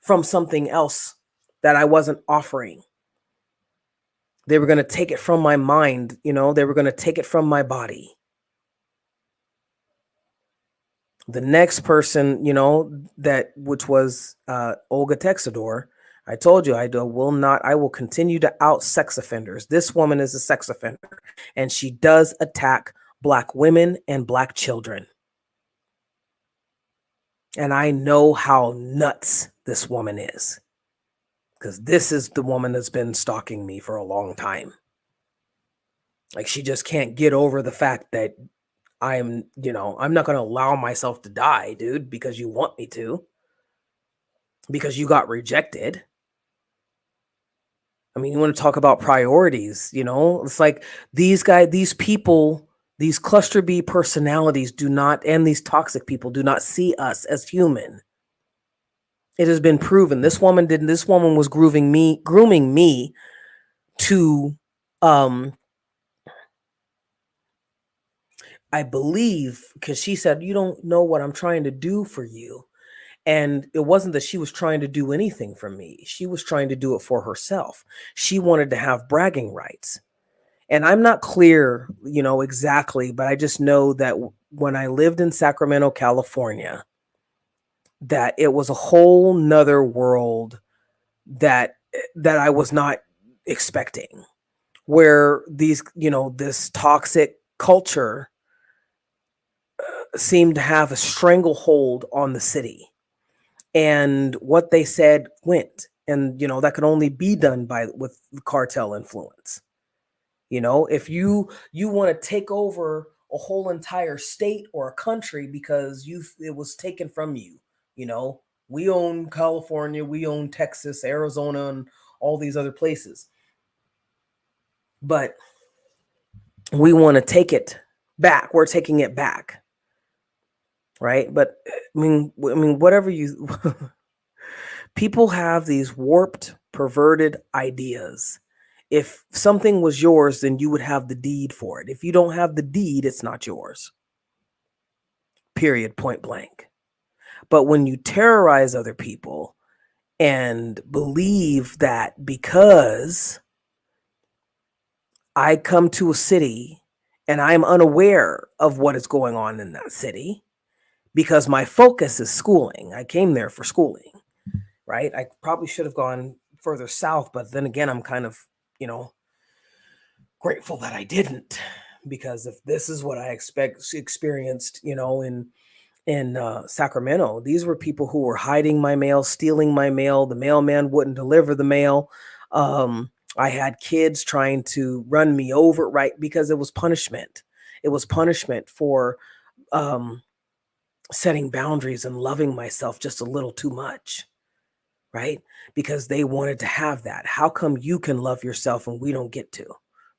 from something else that I wasn't offering. They were going to take it from my mind, they were going to take it from my body. The next person, that which was Olga Texador, I told you I will continue to out sex offenders. This woman is a sex offender, and she does attack Black women and Black children. And I know how nuts this woman is, because this is the woman that's been stalking me for a long time. Like, she just can't get over the fact that I'm not going to allow myself to die, dude, because you want me to, because you got rejected. I mean, you want to talk about priorities, it's like these people, these cluster B personalities and these toxic people do not see us as human. It has been proven. This woman was grooming me to, I believe, because she said, "You don't know what I'm trying to do for you." And it wasn't that she was trying to do anything for me. She was trying to do it for herself. She wanted to have bragging rights. And I'm not clear, exactly, but I just know that when I lived in Sacramento, California, that it was a whole nother world that I was not expecting, where this toxic culture seemed to have a stranglehold on the city. And what they said went. And that could only be done with cartel influence. If you want to take over a whole entire state or a country because it was taken from you, we own California, we own Texas, Arizona, and all these other places. But we want to take it back. We're taking it back. Right? But I mean whatever you people have these warped, perverted ideas. If something was yours, then you would have the deed for it. If you don't have the deed, it's not yours. Period, point blank. But when you terrorize other people and believe that because I come to a city and I'm unaware of what is going on in that city, because my focus is schooling. I came there for schooling, right? I probably should have gone further south, but then again, I'm kind of, grateful that I didn't, because if this is what I experienced, in Sacramento, these were people who were hiding my mail, stealing my mail. The mailman wouldn't deliver the mail. I had kids trying to run me over, right? Because it was punishment. It was punishment for setting boundaries and loving myself just a little too much, right? Because they wanted to have that. How come you can love yourself and we don't get to?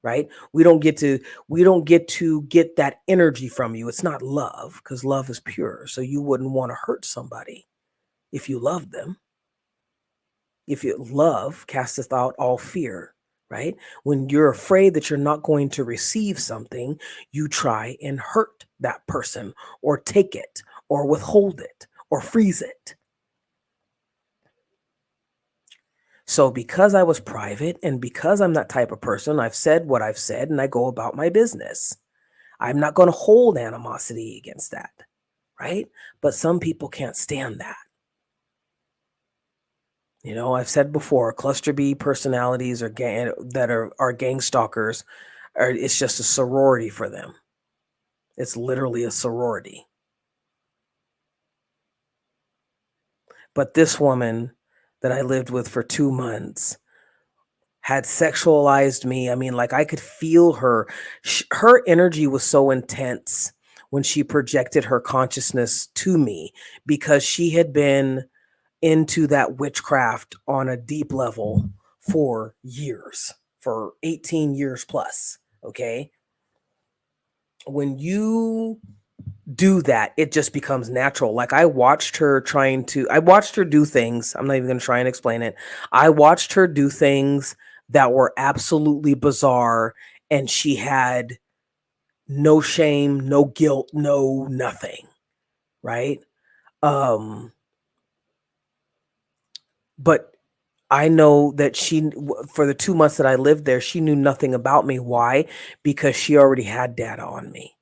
Right? We don't get to get that energy from you. It's not love, because love is pure. So you wouldn't want to hurt somebody if you love them. If you love casteth out all fear, right? When you're afraid that you're not going to receive something, you try and hurt that person, or take it, or withhold it, or freeze it. So because I was private and because I'm that type of person, I've said what I've said and I go about my business. I'm not going to hold animosity against that, right? But some people can't stand that. You know, I've said before, cluster B personalities are are gang stalkers, or it's just a sorority for them. It's literally a sorority. But this woman that I lived with for 2 months had sexualized me. I mean, like I could feel her. Her energy was so intense when she projected her consciousness to me because she had been into that witchcraft on a deep level for years, for 18 years plus. Okay. When you do that, it just becomes natural. Like I watched her do things. I'm not even going to try and explain it. I watched her do things that were absolutely bizarre, and she had no shame, no guilt, no nothing, right? Um but I know that for the 2 months that I lived there, she knew nothing about me. Why? Because she already had data on me.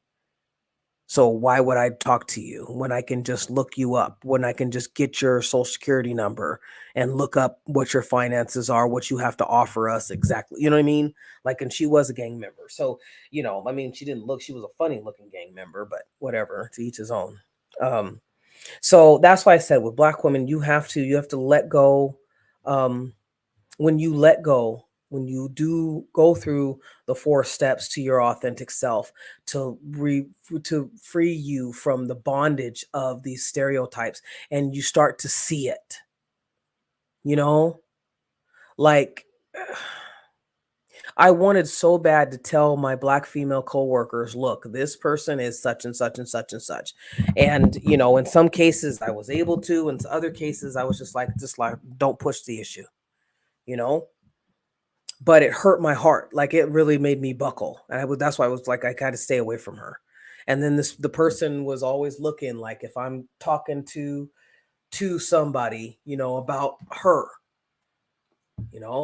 So why would I talk to you when I can just look you up, when I can just get your social security number and look up what your finances are, what you have to offer us exactly. You know what I mean? Like, and she was a gang member. So, I mean, she was a funny looking gang member, but whatever, to each his own. Um, so that's why I said with Black women, you have to let go. Um, when you let go, when you do go through the 4 steps to your authentic self to free you from the bondage of these stereotypes, and you start to see it, you know, like I wanted so bad to tell my Black female coworkers, look, this person is such and such and such and such. And, in some cases I was able to, in other cases I was just like, don't push the issue, you know? But it hurt my heart. Like it really made me buckle. And that's why I was like, I got to stay away from her. And then the person was always looking like if I'm talking to somebody, about her,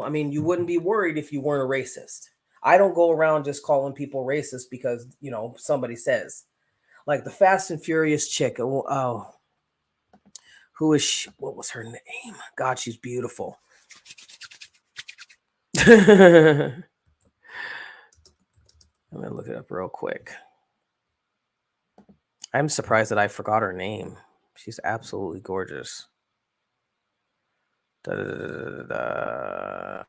I mean, you wouldn't be worried if you weren't a racist. I don't go around just calling people racist because, somebody says. Like the Fast and Furious chick. Oh, who is she? What was her name? God, she's beautiful. I'm gonna look it up real quick. I'm surprised that I forgot her name. She's absolutely gorgeous. Da, da, da, da, da.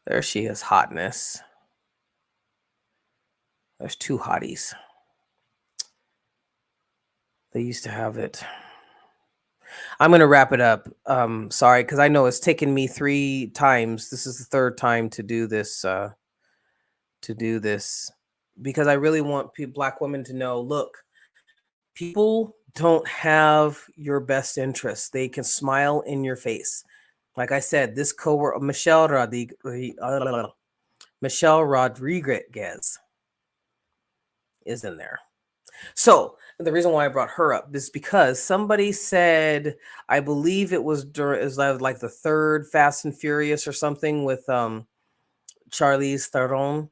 There she is, hotness. There's 2 hotties. They used to have it. I'm gonna wrap it up. Sorry, because I know it's taken me 3 times. This is the 3rd time to do this. Because I really want Black women to know. Look, people don't have your best interests. They can smile in your face. Like I said, this coworker Michelle Rodriguez is in there. So the reason why I brought her up is because somebody said, I believe it was like the 3rd Fast and Furious or something with Charlize Theron.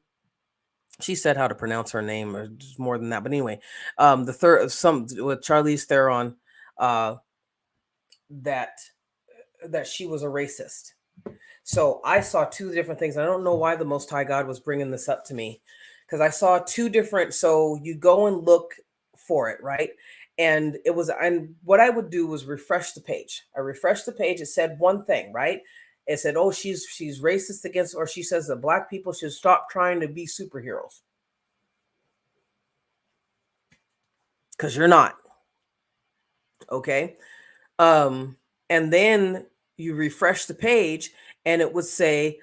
She said how to pronounce her name, or just more than that. But anyway, the third some with Charlize Theron, that she was a racist. So I saw 2 different things. I don't know why the Most High God was bringing this up to me, because I saw 2 different. So you go and look for it, right? And what I would do was refresh the page. I refreshed the page. It said one thing, right? It said, "Oh, she's racist against," or she says that Black people should stop trying to be superheroes because you're not. Okay. And then you refresh the page, and it would say,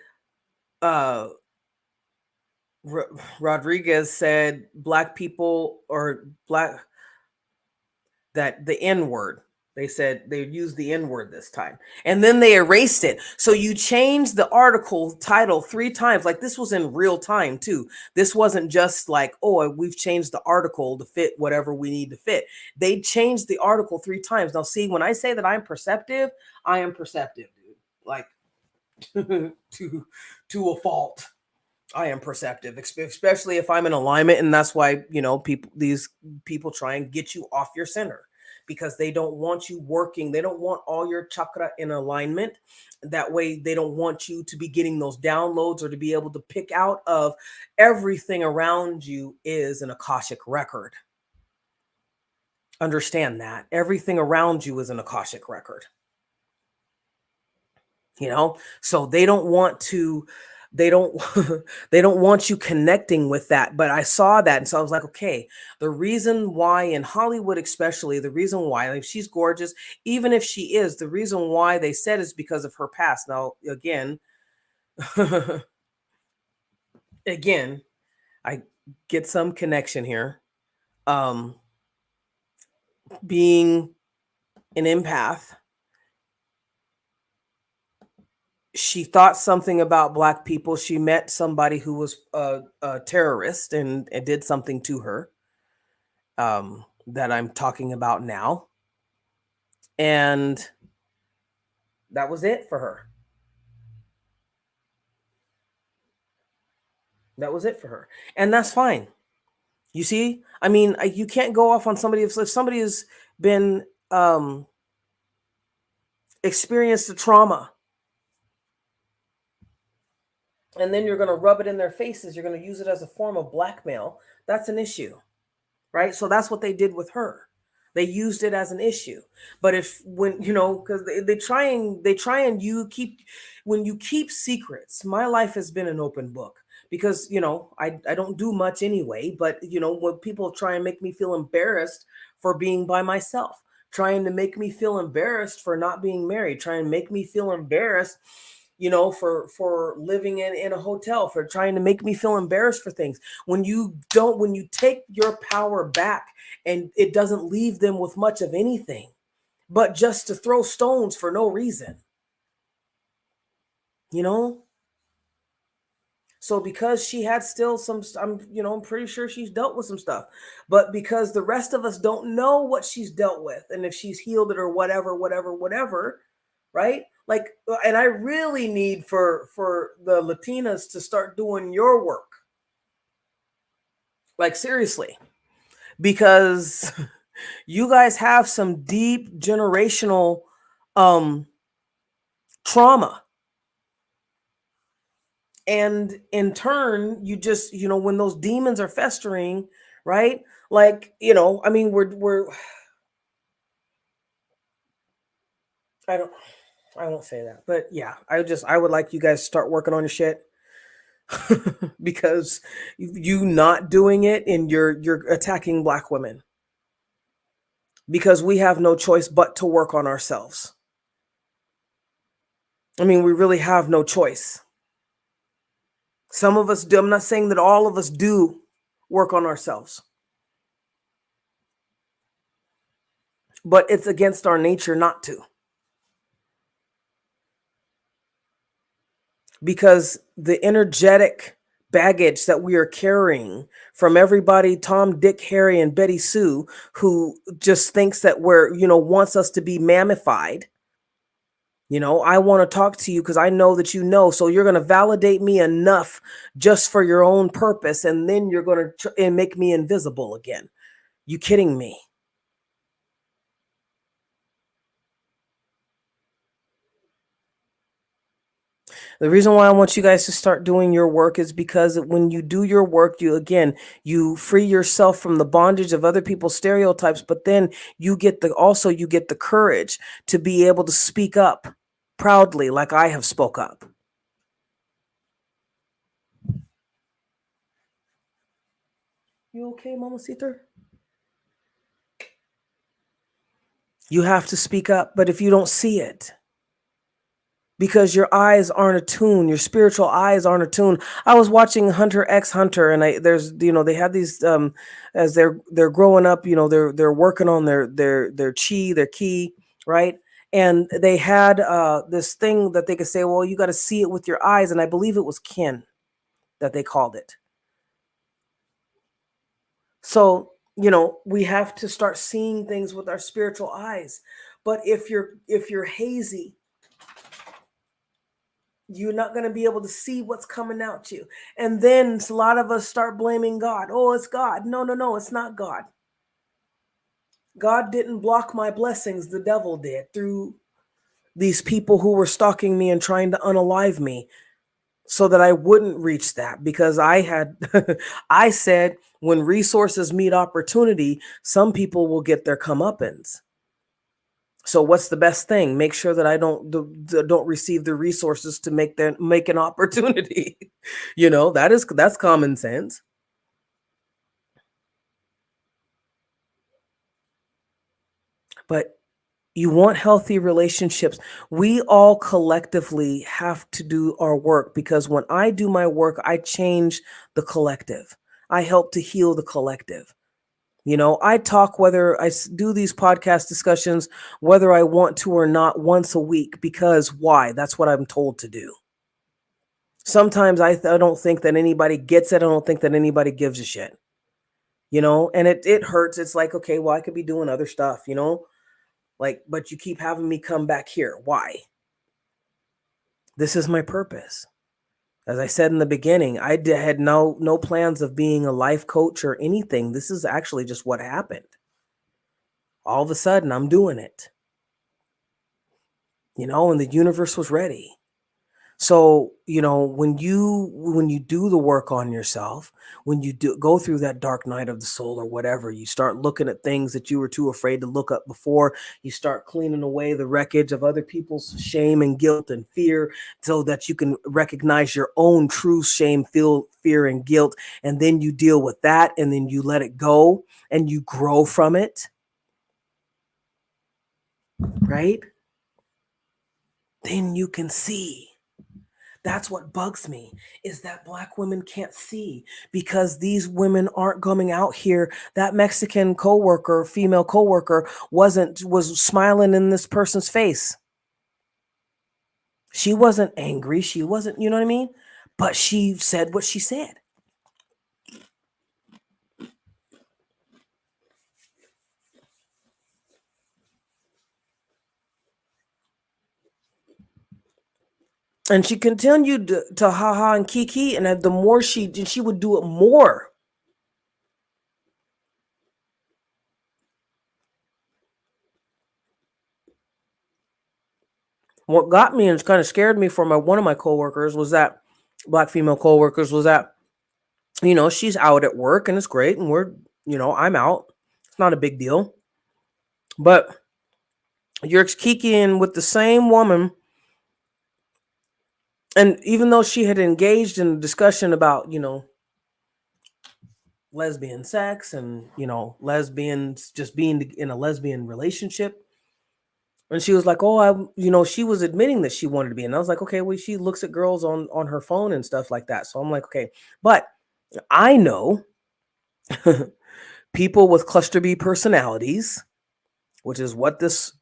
Rodriguez said Black people or Black, that the N word. They said they used the N word this time. And then they erased it. So you changed the article title 3 times. Like this was in real time too. This wasn't just like, oh, we've changed the article to fit whatever we need to fit. They changed the article 3 times. Now, see, when I say that I'm perceptive, I am perceptive, dude. Like to a fault. I am perceptive, especially if I'm in alignment, and that's why these people try and get you off your center because they don't want you working. They don't want all your chakra in alignment. That way, they don't want you to be getting those downloads or to be able to pick out of everything around you is an akashic record. Understand that everything around you is an akashic record. So they don't want to they don't they don't want you connecting with that. But I saw that, and so I was like, okay, the reason why in Hollywood, especially, the reason why, like, she's gorgeous, even if she is, the reason why they said is because of her past. Now again, again, I get some connection here. Being an empath, she thought something about Black people. She met somebody who was a terrorist and did something to her, that I'm talking about now. And that was it for her. That was it for her. And that's fine. You see, I mean, you can't go off on somebody if somebody has been experienced a trauma, and then you're going to rub it in their faces. You're going to use it as a form of blackmail. That's an issue. Right? So that's what they did with her. They used it as an issue. But if when because they try and when you keep secrets, my life has been an open book because I don't do much anyway. But when people try and make me feel embarrassed for being by myself, trying to make me feel embarrassed for not being married, trying to make me feel embarrassed for living in a hotel, for trying to make me feel embarrassed for things. When you take your power back, and it doesn't leave them with much of anything but just to throw stones for no reason. So because she had still some, I'm pretty sure she's dealt with some stuff, but because the rest of us don't know what she's dealt with and if she's healed it or whatever, right? Like, and I really need for the Latinas to start doing your work. Like, seriously, because you guys have some deep generational trauma. And in turn, you just, when those demons are festering, right? Like, I mean, we're I won't say that, but yeah, I would like you guys to start working on your shit. Because you not doing it, and you're attacking Black women, because we have no choice but to work on ourselves. I mean, we really have no choice. Some of us do. I'm not saying that all of us do work on ourselves, but it's against our nature not to. Because the energetic baggage that we are carrying from everybody, Tom, Dick, Harry, and Betty Sue, who just thinks that wants us to be mammified. I want to talk to you because I know that so you're going to validate me enough just for your own purpose, and then you're going to make me invisible again. You kidding me? The reason why I want you guys to start doing your work is because when you do your work, you free yourself from the bondage of other people's stereotypes, but then you get the courage to be able to speak up proudly, like I have spoke up. You okay, Mama Sita? You have to speak up, but if you don't see it, because your eyes aren't attuned, your spiritual eyes aren't attuned. I was watching Hunter x Hunter, and they have these as they're growing up, they're working on their chi, their ki, right? And they had this thing that they could say, well, you got to see it with your eyes, and I believe it was kin that they called it. So we have to start seeing things with our spiritual eyes. But if you're hazy, You're not going to be able to see what's coming at you. And then a lot of us start blaming God. Oh, it's God. No, no, no, it's not God. God didn't block my blessings. The devil did through these people who were stalking me and trying to unalive me so that I wouldn't reach that, because I had, I said, when resources meet opportunity, some people will get their comeuppance. So what's the best thing? Make sure that I don't receive the resources to make an opportunity. That's common sense. But you want healthy relationships. We all collectively have to do our work, because when I do my work, I change the collective. I help to heal the collective. I talk, whether do these podcast discussions, whether I want to or not, once a week, because why? That's what I'm told to do. Sometimes I don't think that anybody gets it. I don't think that anybody gives a shit, and it hurts. It's like, okay, well, I could be doing other stuff, like, but you keep having me come back here. Why? This is my purpose. As I said in the beginning, had no plans of being a life coach or anything. This is actually just what happened. All of a sudden, I'm doing it, and the universe was ready. So, when you do the work on yourself, when you go through that dark night of the soul or whatever, you start looking at things that you were too afraid to look up before. You start cleaning away the wreckage of other people's shame and guilt and fear, so that you can recognize your own true shame, fear, and guilt. And then you deal with that, and then you let it go and you grow from it. Right? Then you can see. That's what bugs me, is that Black women can't see, because these women aren't coming out here. That Mexican coworker, female coworker, was smiling in this person's face. She wasn't angry. She wasn't, you know what I mean? But she said what she said. And she continued to ha and kiki, and the more she did, she would do it more. What got me and kind of scared me for one of my coworkers was that Black female coworkers was that, she's out at work and it's great, and I'm out. It's not a big deal. But you're kikiing with the same woman, and even though she had engaged in a discussion about, lesbian sex and, lesbians just being in a lesbian relationship, and she was like, "Oh, she was admitting that she wanted to be," and I was like, "Okay, well, she looks at girls on her phone and stuff like that." So I'm like, "Okay," but I know people with cluster B personalities, which is what this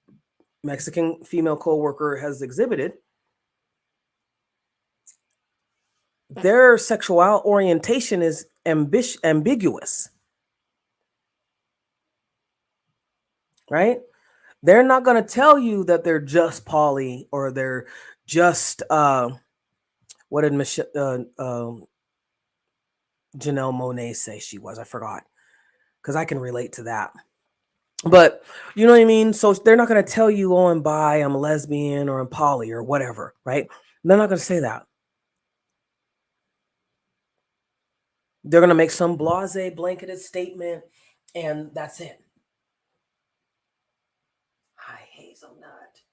Mexican female coworker has exhibited. Their sexual orientation is ambiguous, right? They're not going to tell you that they're just poly, or they're just what did Janelle Monet say she was? I forgot, because I can relate to that. But you know what I mean? So they're not going to tell you, "Oh, I'm bi, I'm a lesbian, or I'm poly," or whatever, right? They're not going to say that. They're going to make some blasé blanketed statement, and that's it. Hi, hazelnut.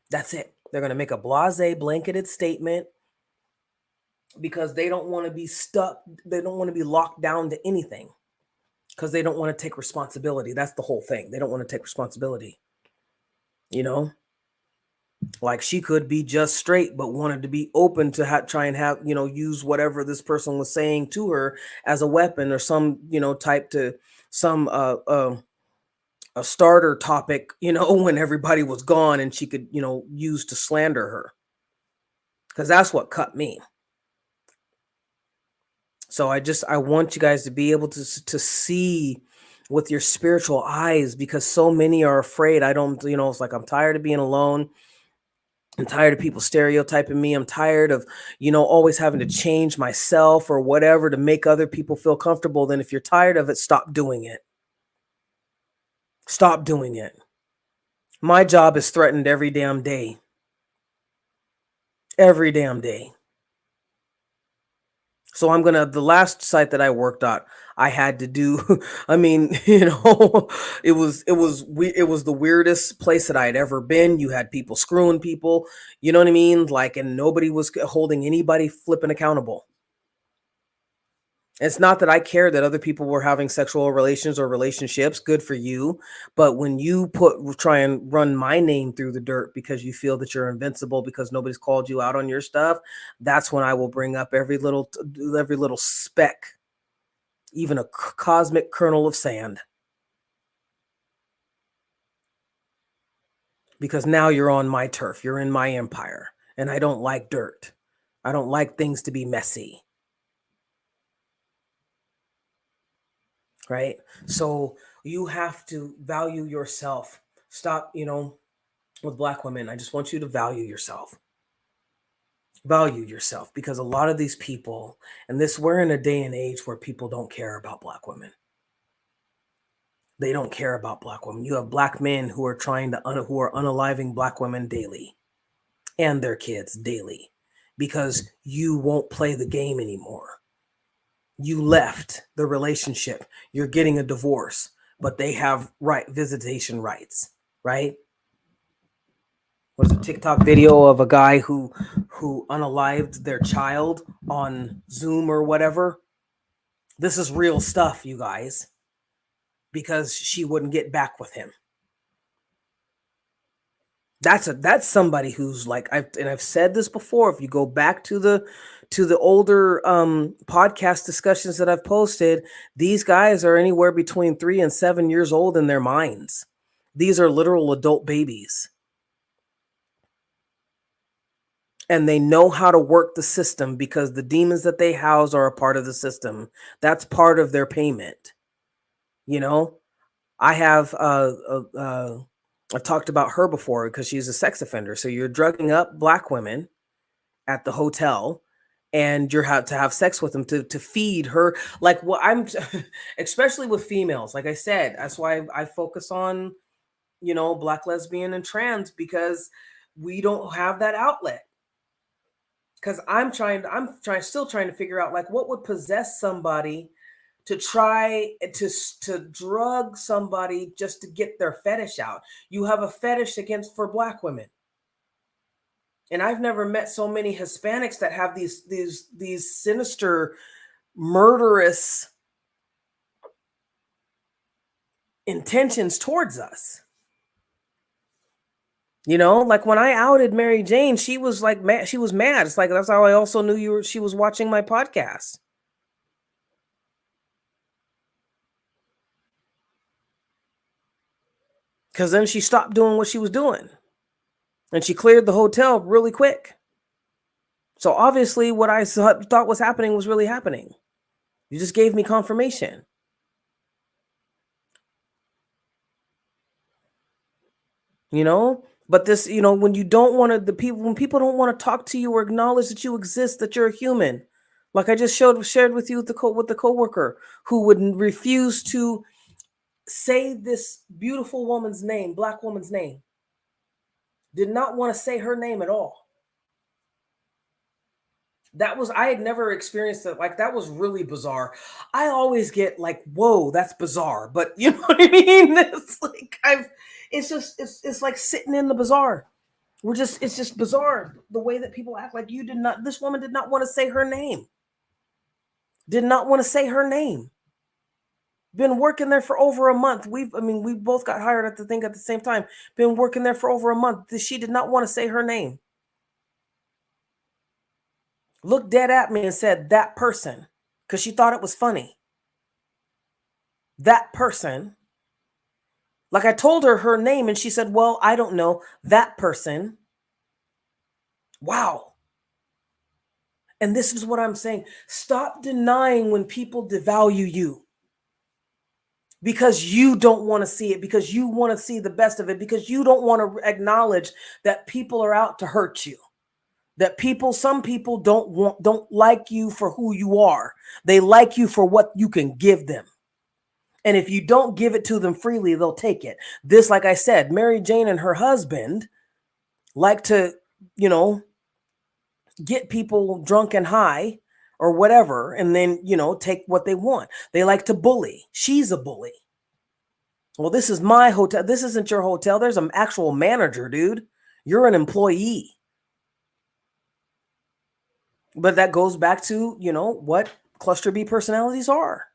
That's it. They're going to make a blasé blanketed statement, because they don't want to be stuck. They don't want to be locked down to anything, because they don't want to take responsibility. That's the whole thing. They don't want to take responsibility. Like, she could be just straight, but wanted to be open to try and have, use whatever this person was saying to her as a weapon, or some, type to some, a starter topic, when everybody was gone, and she could, use to slander her. Because that's what cut me. So I want you guys to be able to see with your spiritual eyes, because so many are afraid. I don't, it's like, I'm tired of being alone. I'm tired of people stereotyping me. I'm tired of, always having to change myself or whatever to make other people feel comfortable. Then if you're tired of it, stop doing it. Stop doing it. My job is threatened every damn day. Every damn day. So the last site that I worked at, I had to do, I mean, it was the weirdest place that I had ever been. You had people screwing people, you know what I mean? Like, and nobody was holding anybody flipping accountable. It's not that I care that other people were having sexual relations or relationships, good for you. But when you try and run my name through the dirt because you feel that you're invincible because nobody's called you out on your stuff, that's when I will bring up every little speck, even a cosmic kernel of sand. Because now you're on my turf, you're in my empire, and I don't like dirt. I don't like things to be messy. Right? So you have to value yourself. Stop, with Black women, I just want you to value yourself. Value yourself, because a lot of these people, and we're in a day and age where people don't care about Black women. They don't care about Black women. You have Black men who are who are unaliving Black women daily and their kids daily because you won't play the game anymore. You left the relationship. You're getting a divorce, but they have visitation rights, right? Was a TikTok video of a guy who unalived their child on Zoom or whatever. This is real stuff, you guys, because she wouldn't get back with him. That's somebody who's like, I've said this before. If you go back to the older podcast discussions that I've posted, these guys are anywhere between 3 and 7 years old in their minds. These are literal adult babies. And they know how to work the system because the demons that they house are a part of the system. That's part of their payment. I have I've talked about her before because she's a sex offender. So you're drugging up Black women at the hotel, and you're to have sex with them to feed her. Like, what I'm, especially with females. Like I said, that's why I focus on, Black, lesbian, and trans, because we don't have that outlet. Because still trying to figure out, like, what would possess somebody to try to drug somebody just to get their fetish out. You have a fetish for Black women. And I've never met so many Hispanics that have these sinister, murderous intentions towards us. Like when I outed Mary Jane, she was like mad. She was mad. It's like, that's how I also knew she was watching my podcast. Because then she stopped doing what she was doing. And she cleared the hotel really quick. So obviously what I thought was happening was really happening. You just gave me confirmation. But this, when you don't want to, when people don't want to talk to you or acknowledge that you exist, that you're a human. Like I just shared with you with the coworker who would refuse to say this beautiful woman's name, Black woman's name. Did not want to say her name at all. I had never experienced it. Like, that was really bizarre. I always get like, whoa, that's bizarre. But you know what I mean? It's like, it's like sitting in the bazaar. It's just bizarre. The way that people act like this woman did not want to say her name. Did not want to say her name. Been working there for over a month. We both got hired at the same time. Been working there for over a month. She did not want to say her name. Looked dead at me and said, that person, because she thought it was funny. That person. Like, I told her name and she said, well, I don't know. That person. Wow. And this is what I'm saying. Stop denying when people devalue you. because you don't want to see it, because you want to see the best of it, because you don't want to acknowledge that people are out to hurt you. That some people don't like you for who you are. They like you for what you can give them. And if you don't give it to them freely, they'll take it. This, like I said, Mary Jane and her husband like to, you know, get people drunk and high or whatever, and then, take what they want. They like to bully. She's a bully. Well, this is my hotel. This isn't your hotel. There's an actual manager, dude. You're an employee. But that goes back to, what cluster B personalities are.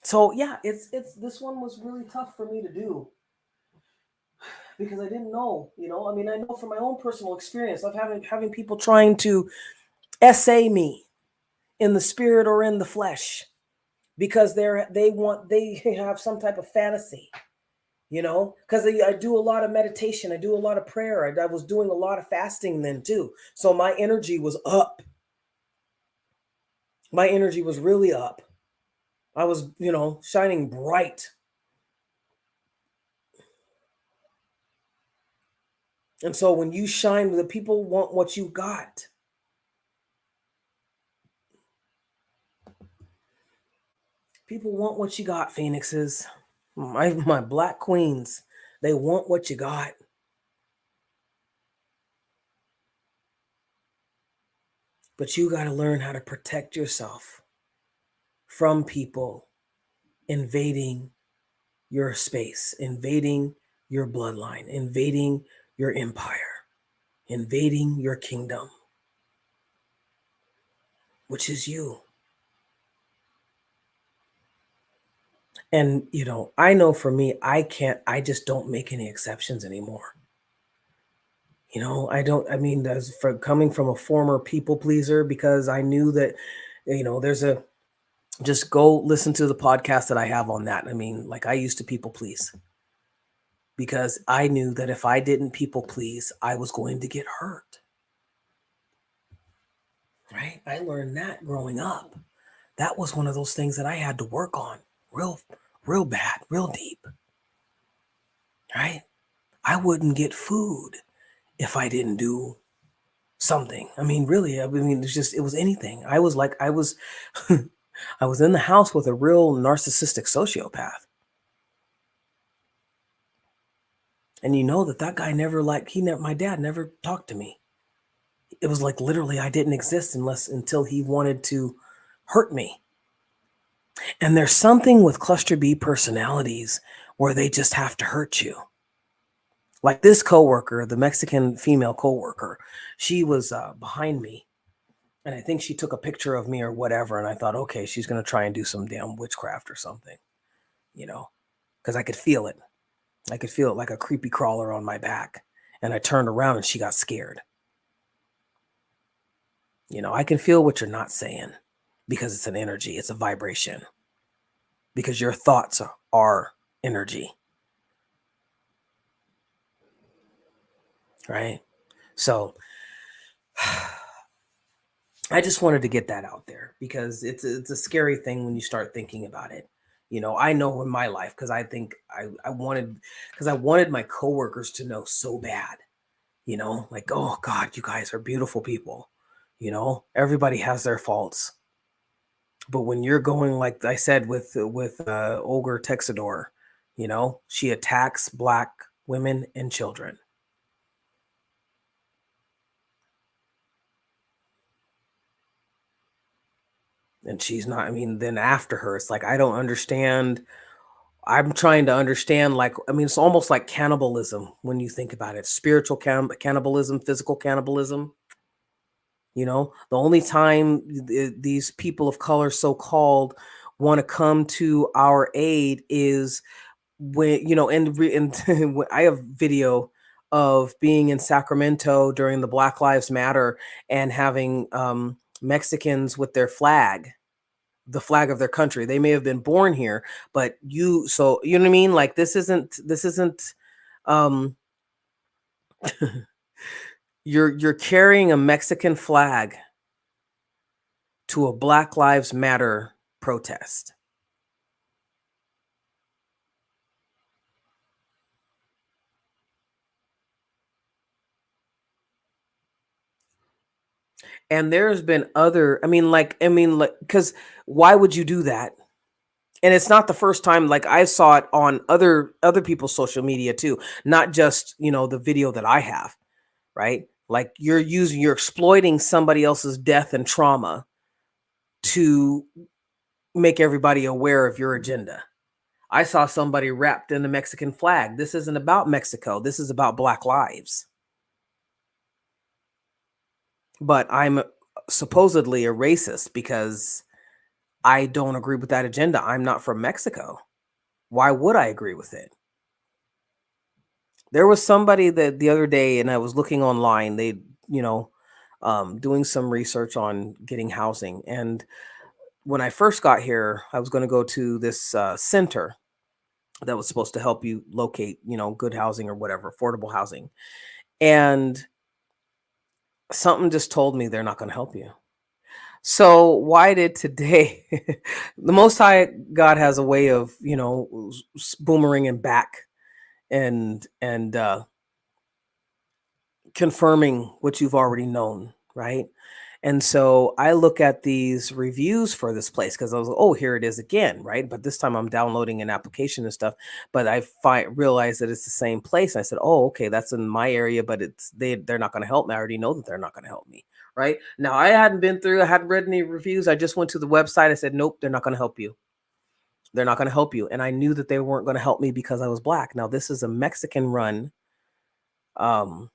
So yeah, it's this one was really tough for me to do because I didn't know, I mean, I know from my own personal experience of having people trying to essay me in the spirit or in the flesh because they have some type of fantasy, because I do a lot of meditation, I do a lot of prayer, I was doing a lot of fasting then too, so my energy was up. My energy was really up. I was, shining bright. And so when you shine, the people want what you got. People want what you got, Phoenixes. My black queens, they want what you got. But you got to learn how to protect yourself from people invading your space, invading your bloodline, invading your empire, invading your kingdom, which is you. And, I know for me, I just don't make any exceptions anymore. I mean, that's for coming from a former people pleaser, because I knew that, just go listen to the podcast that I have on that. I mean, like, I used to people please because I knew that if I didn't people please, I was going to get hurt. Right? I learned that growing up. That was one of those things that I had to work on real bad, real deep. Right? I wouldn't get food if I didn't do something. I mean, really, I mean, it was anything. I was I was in the house with a real narcissistic sociopath. And that guy never my dad never talked to me. It was like literally I didn't exist until he wanted to hurt me. And there's something with cluster B personalities where they just have to hurt you. Like this coworker, the Mexican female coworker, she was behind me. And I think she took a picture of me or whatever. And I thought, okay, she's going to try and do some damn witchcraft or something, because I could feel it. I could feel it like a creepy crawler on my back. And I turned around and she got scared. I can feel what you're not saying because it's an energy, it's a vibration. Because your thoughts are energy. Right? So I just wanted to get that out there because it's a scary thing when you start thinking about it. I know in my life, because I think I wanted my coworkers to know so bad, like, oh God, you guys are beautiful people. Everybody has their faults. But when you're going, like I said, with Ogre Texador, she attacks Black women and children. And she's not, I mean, then after her, it's like, I don't understand. I'm trying to understand, like, I mean, it's almost like cannibalism when you think about it. Spiritual cannibalism, physical cannibalism. The only time these people of color, so-called, want to come to our aid is when, and I have video of being in Sacramento during the Black Lives Matter and having Mexicans with their flag, the flag of their country. They may have been born here, but so you know what I mean? Like, this isn't um you're carrying a Mexican flag to a Black Lives Matter protest. And there's been other, like, because why would you do that? And it's not the first time. Like, I saw it on other people's social media too, not just, the video that I have, right? Like, you're exploiting somebody else's death and trauma to make everybody aware of your agenda. I saw somebody wrapped in the Mexican flag. This isn't about Mexico. This is about Black lives. But I'm supposedly a racist because I don't agree with that agenda. I'm not from Mexico. Why would I agree with it? There was somebody that the other day, and I was looking online, you know, doing some research on getting housing. And when I first got here, I was going to go to this center that was supposed to help you locate, good housing or whatever, affordable housing. And something just told me they're not going to help you. So why did today, the Most High God has a way of, boomeranging back and confirming what you've already known, right? And so I look at these reviews for this place because I was like, oh, here it is again, right? But this time I'm downloading an application and stuff. But I realized that it's the same place. I said, oh, okay, that's in my area, but they're not going to help me. I already know that they're not going to help me, right? Now I hadn't read any reviews. I just went to the website. I said, nope, they're not going to help you. They're not going to help you. And I knew that they weren't going to help me because I was Black. Now this is a Mexican run um,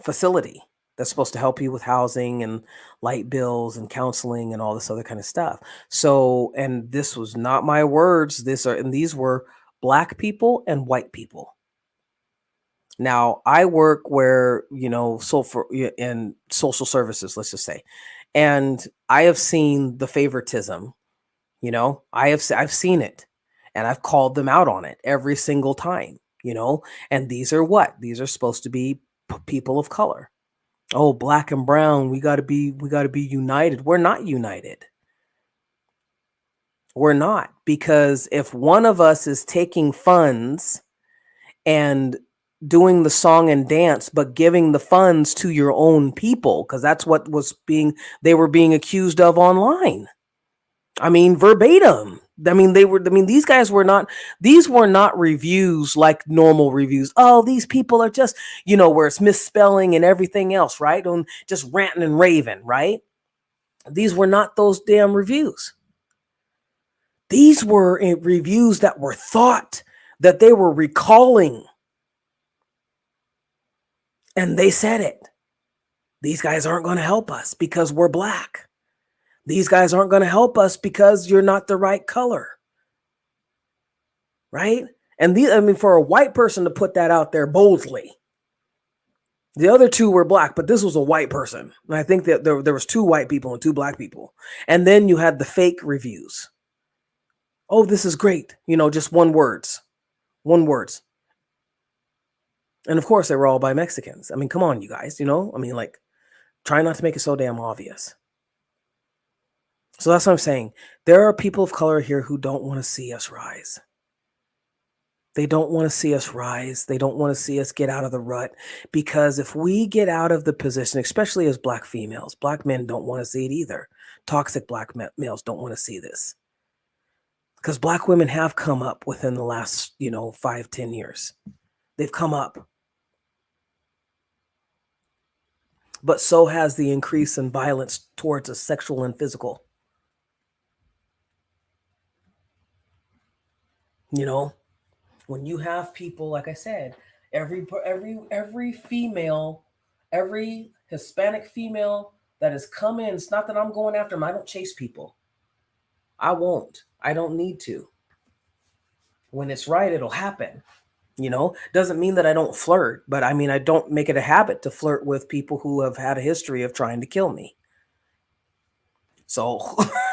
facility that's supposed to help you with housing and light bills and counseling and all this other kind of stuff. So, and this was not my words. These were Black people and white people. Now, I work where, in social services, let's just say, and I have seen the favoritism. I've seen it, and I've called them out on it every single time. And these are what? These are supposed to be people of color. Oh, Black and brown, we got to be united. We're not united. We're not, because if one of us is taking funds and doing the song and dance but giving the funds to your own people, because that's what they were being accused of online. I mean, verbatim. These were not reviews like normal reviews. Oh, these people are just, where it's misspelling and everything else, right? And just ranting and raving, right? These were not those damn reviews. These were reviews that were thought, that they were recalling. And they said it. These guys aren't going to help us because we're Black. These guys aren't going to help us because you're not the right color. Right? And for a white person to put that out there boldly. The other two were Black, but this was a white person. And I think that there was 2 white people and 2 Black people. And then you had the fake reviews. Oh, this is great. Just one words. And of course, they were all by Mexicans. I mean, come on, you guys, like, try not to make it so damn obvious. So that's what I'm saying. There are people of color here who don't want to see us rise. They don't want to see us rise. They don't want to see us get out of the rut, because if we get out of the position, especially as Black females, Black men don't want to see it either. Toxic Black males don't want to see this, because Black women have come up within the last, 5-10 years. They've come up. But so has the increase in violence towards us, sexual and physical. When you have people, like I said, every female, every Hispanic female that has come in, it's not that I'm going after them. I don't chase people. I won't. I don't need to. When it's right, it'll happen. Doesn't mean that I don't flirt, but I don't make it a habit to flirt with people who have had a history of trying to kill me. So,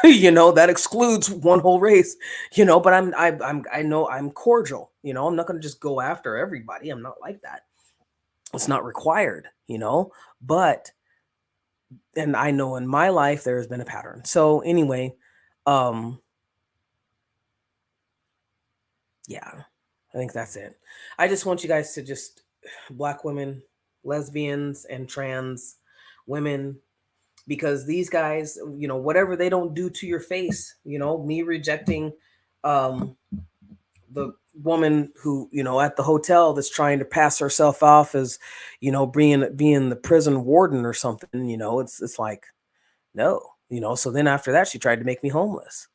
that excludes one whole race, but I know I'm cordial, I'm not going to just go after everybody. I'm not like that. It's not required, but And I know in my life there has been a pattern. So anyway, um, yeah, I think that's it. I just want you guys to just Black women, lesbians, and trans women, because these guys, whatever they don't do to your face, me rejecting um the woman who, at the hotel that's trying to pass herself off as, being the prison warden or something, it's like, no, so then after that she tried to make me homeless,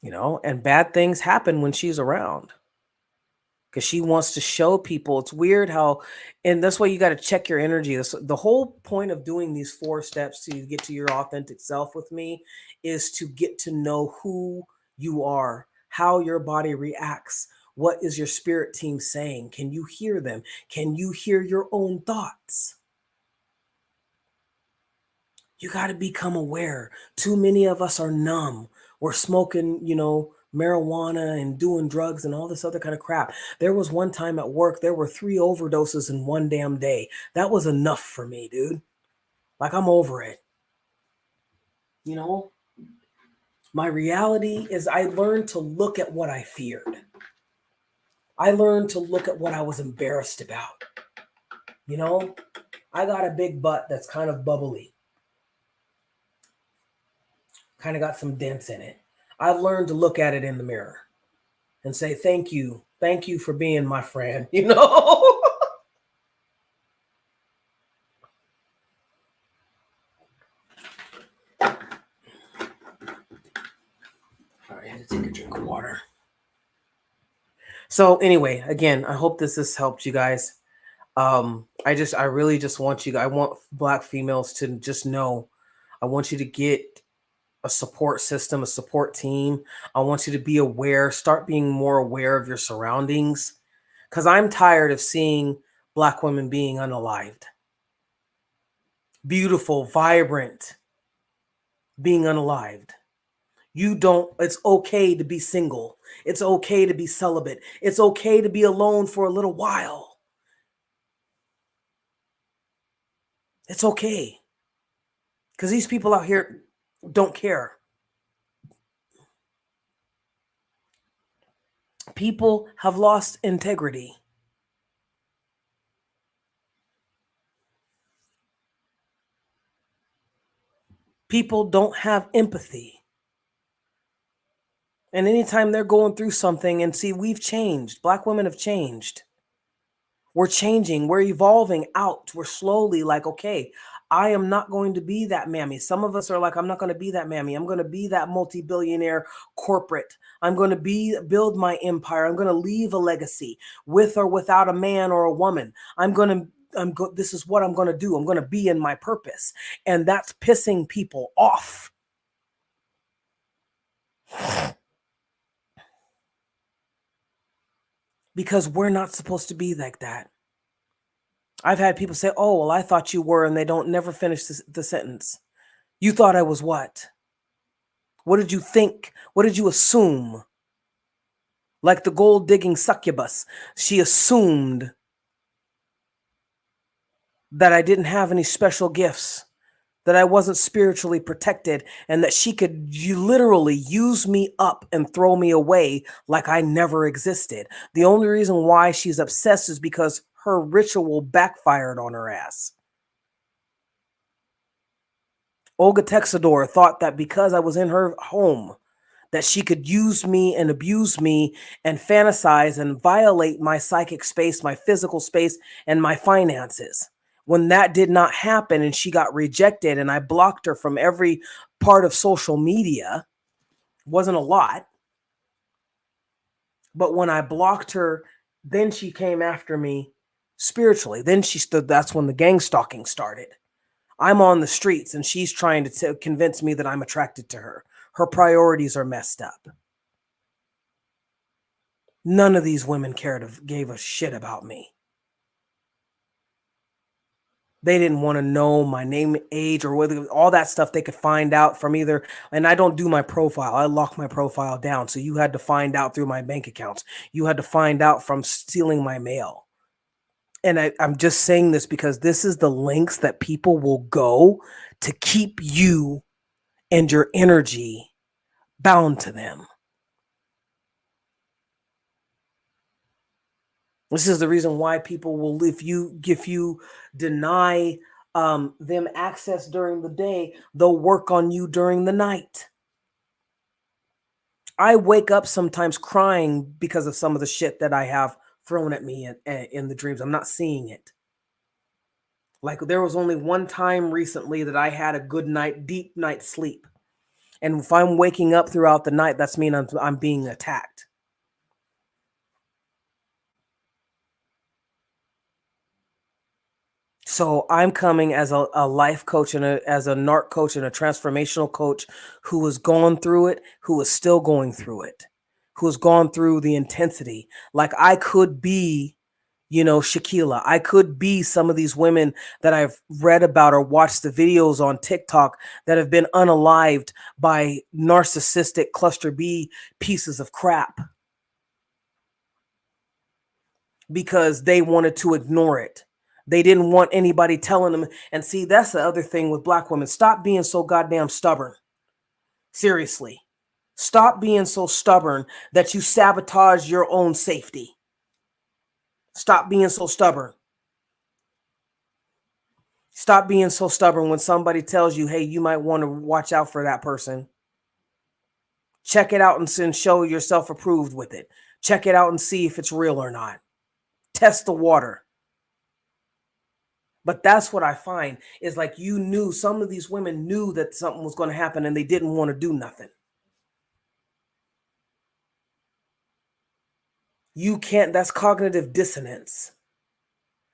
and bad things happen when she's around because she wants to show people. It's weird how, and that's why you got to check your energy. The whole point of doing these 4 steps to get to your authentic self with me is to get to know who you are, how your body reacts. What is your spirit team saying? Can you hear them? Can you hear your own thoughts? You got to become aware. Too many of us are numb. We're smoking, marijuana and doing drugs and all this other kind of crap. There was one time at work, there were 3 overdoses in one damn day. That was enough for me, dude. Like, I'm over it. You know, my reality is I learned to look at what I feared. I learned to look at what I was embarrassed about. I got a big butt that's kind of bubbly. Kind of got some dents in it. I've learned to look at it in the mirror and say, thank you. Thank you for being my friend, All right, I had to take a drink of water. So anyway, again, I hope this has helped you guys. I really just want you guys, I want Black females to just know, I want you to get a support system, a support team. I want you to be aware, start being more aware of your surroundings. Because I'm tired of seeing Black women being unalived. Beautiful, vibrant, being unalived. It's okay to be single. It's okay to be celibate. It's okay to be alone for a little while. It's okay. Because these people out here don't care. People have lost integrity. People don't have empathy. And anytime they're going through something, and see, we've changed. Black women have changed. We're changing. We're evolving out. We're slowly like, okay, I am not going to be that mammy. Some of us are like, I'm not going to be that mammy. I'm going to be that multi-billionaire corporate. I'm going to build my empire. I'm going to leave a legacy with or without a man or a woman. This is what I'm going to do. I'm going to be in my purpose. And that's pissing people off. Because we're not supposed to be like that. I've had people say, oh, well, I thought you were, and they don't never finish the sentence. You thought I was what? What did you think? What did you assume? Like the gold digging succubus, she assumed that I didn't have any special gifts, that I wasn't spiritually protected, and that she could literally use me up and throw me away like I never existed. The only reason why she's obsessed is because her ritual backfired on her ass. Olga Texador thought that because I was in her home, that she could use me and abuse me and fantasize and violate my psychic space, my physical space, and my finances. When that did not happen and she got rejected and I blocked her from every part of social media, wasn't a lot. But when I blocked her, then she came after me spiritually. Then that's when the gang stalking started. I'm on the streets and she's trying to convince me that I'm attracted to her. Her priorities are messed up. None of these women gave a shit about me. They didn't want to know my name, age, or whether all that stuff they could find out from either. And I don't do my profile. I lock my profile down. So you had to find out through my bank accounts. You had to find out from stealing my mail. And I'm just saying this because this is the lengths that people will go to keep you and your energy bound to them. This is the reason why people will, if you deny them access during the day, they'll work on you during the night. I wake up sometimes crying because of some of the shit that I have thrown at me in the dreams. I'm not seeing it. Like there was only one time recently that I had a good night, deep night sleep. And if I'm waking up throughout the night, that's mean I'm being attacked. So I'm coming as a life coach and as a narc coach and a transformational coach who has gone through it, who is still going through it, who has gone through the intensity. Like I could be, Shaquila. I could be some of these women that I've read about or watched the videos on TikTok that have been unalived by narcissistic cluster B pieces of crap because they wanted to ignore it. They didn't want anybody telling them. And see, that's the other thing with Black women. Stop being so goddamn stubborn. Seriously. Stop being so stubborn that you sabotage your own safety. Stop being so stubborn. Stop being so stubborn when somebody tells you, hey, you might want to watch out for that person. Check it out and show yourself approved with it. Check it out and see if it's real or not. Test the water. But that's what I find is like some of these women knew that something was going to happen and they didn't want to do nothing. You can't, that's cognitive dissonance.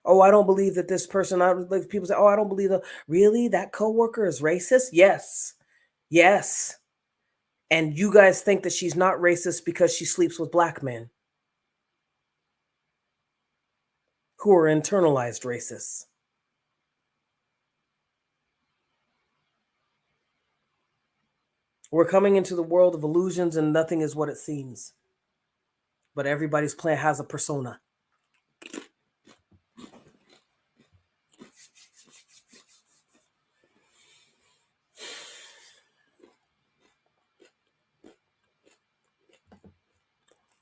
Oh, I don't believe that this person, like people say, oh, I don't believe really that coworker is racist. Yes. Yes. And you guys think that she's not racist because she sleeps with Black men who are internalized racists. We're coming into the world of illusions and nothing is what it seems. But everybody's plan has a persona.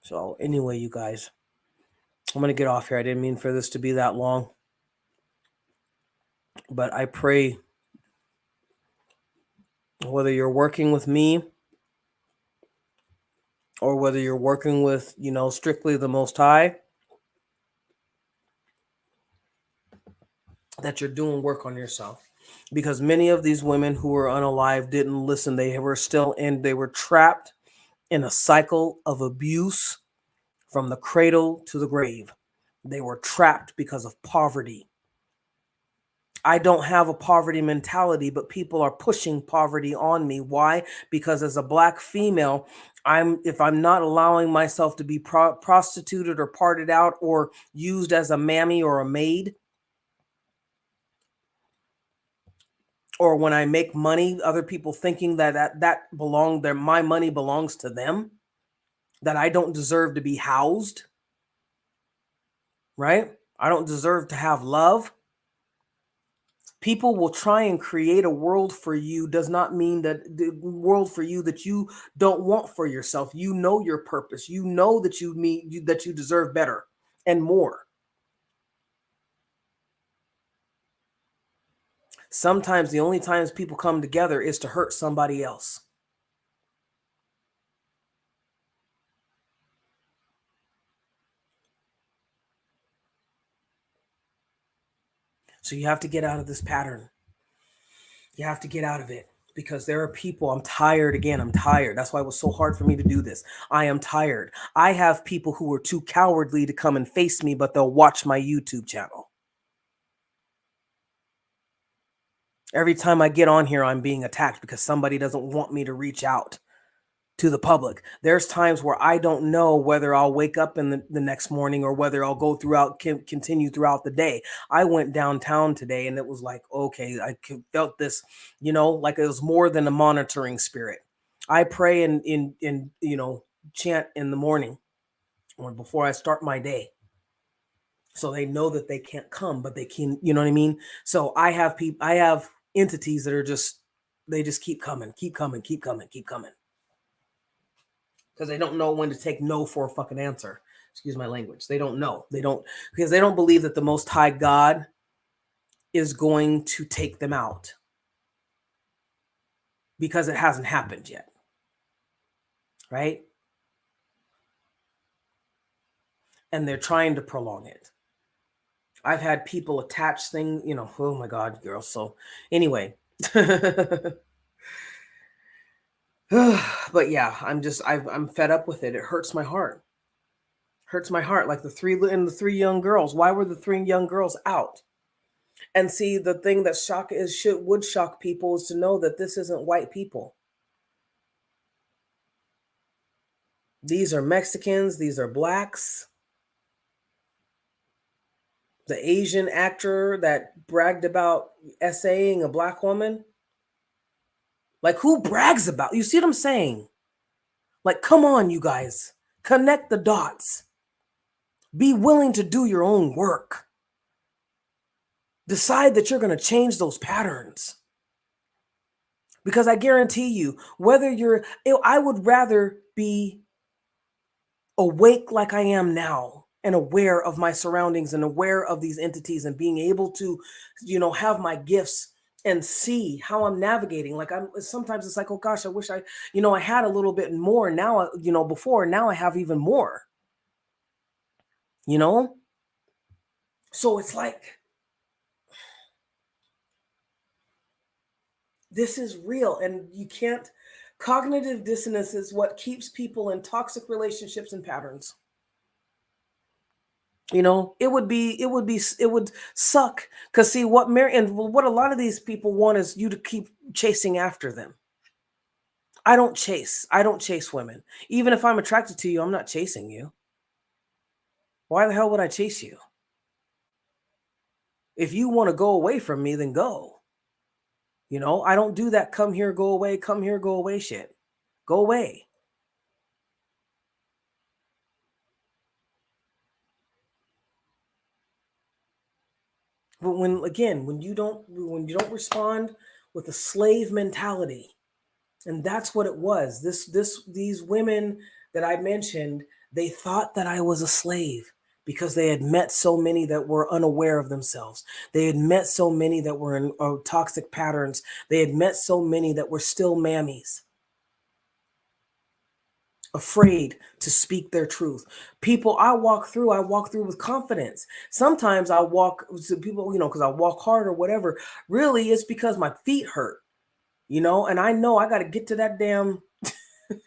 So anyway, you guys, I'm going to get off here. I didn't mean for this to be that long. But I pray whether you're working with me or whether you're working with, strictly the Most High, that you're doing work on yourself. Because many of these women who were unalive didn't listen. They were trapped in a cycle of abuse from the cradle to the grave. They were trapped because of poverty. I don't have a poverty mentality, but people are pushing poverty on me. Why? Because as a Black female, if I'm not allowing myself to be prostituted or parted out or used as a mammy or a maid, or when I make money, other people thinking that my money belongs to them, that I don't deserve to be housed, right? I don't deserve to have love. People will try and create a world for you does not mean that the world for you that you don't want for yourself. You know your purpose. You know that that you deserve better and more. Sometimes the only times people come together is to hurt somebody else. So you have to get out of this pattern. You have to get out of it because there are people. I'm tired again. I'm tired. That's why it was so hard for me to do this. I am tired. I have people who are too cowardly to come and face me, but they'll watch my YouTube channel. Every time I get on here, I'm being attacked because somebody doesn't want me to reach out to the public. There's times where I don't know whether I'll wake up in the next morning or whether I'll continue throughout the day. I went downtown today and it was like, okay, I felt this, like it was more than a monitoring spirit. I pray in chant in the morning or before I start my day. So they know that they can't come, but they can, you know what I mean? So I have entities that are just, they just keep coming, keep coming, keep coming, keep coming. Because they don't know when to take no for a fucking answer. Excuse my language. They don't know. They don't, because they don't believe that the Most High God is going to take them out, because it hasn't happened yet. Right? And they're trying to prolong it. I've had people attach things, you know, oh my God, girl. So anyway. But yeah, I'm fed up with it. It hurts my heart. Hurts my heart. Like the three young girls. Why were the three young girls out? And see, the thing that would shock people is to know that this isn't white people. These are Mexicans. These are blacks. The Asian actor that bragged about essaying a black woman. Like, who brags about? You see what I'm saying? Like, come on, you guys. Connect the dots. Be willing to do your own work. Decide that you're going to change those patterns. Because I guarantee you, I would rather be awake like I am now and aware of my surroundings and aware of these entities and being able to, have my gifts and see how I'm navigating. Like sometimes it's like, oh gosh, I wish I had a little bit more now, before. Now I have even more, So it's like, this is real, and you can't. Cognitive dissonance is what keeps people in toxic relationships and patterns. It would suck, because see what what a lot of these people want is you to keep chasing after them. I don't chase women. Even if I'm attracted to you, I'm not chasing you. Why the hell would I chase you? If you want to go away from me, then go. I don't do that come here, go away shit. Go away. But when you don't respond with a slave mentality, and that's what it was. These women that I mentioned, they thought that I was a slave because they had met so many that were unaware of themselves. They had met so many that were in toxic patterns. They had met so many that were still mammies, afraid to speak their truth. People I walk through with confidence. Sometimes I walk to people, because I walk hard or whatever. Really, it's because my feet hurt, and I know I got to get to that damn,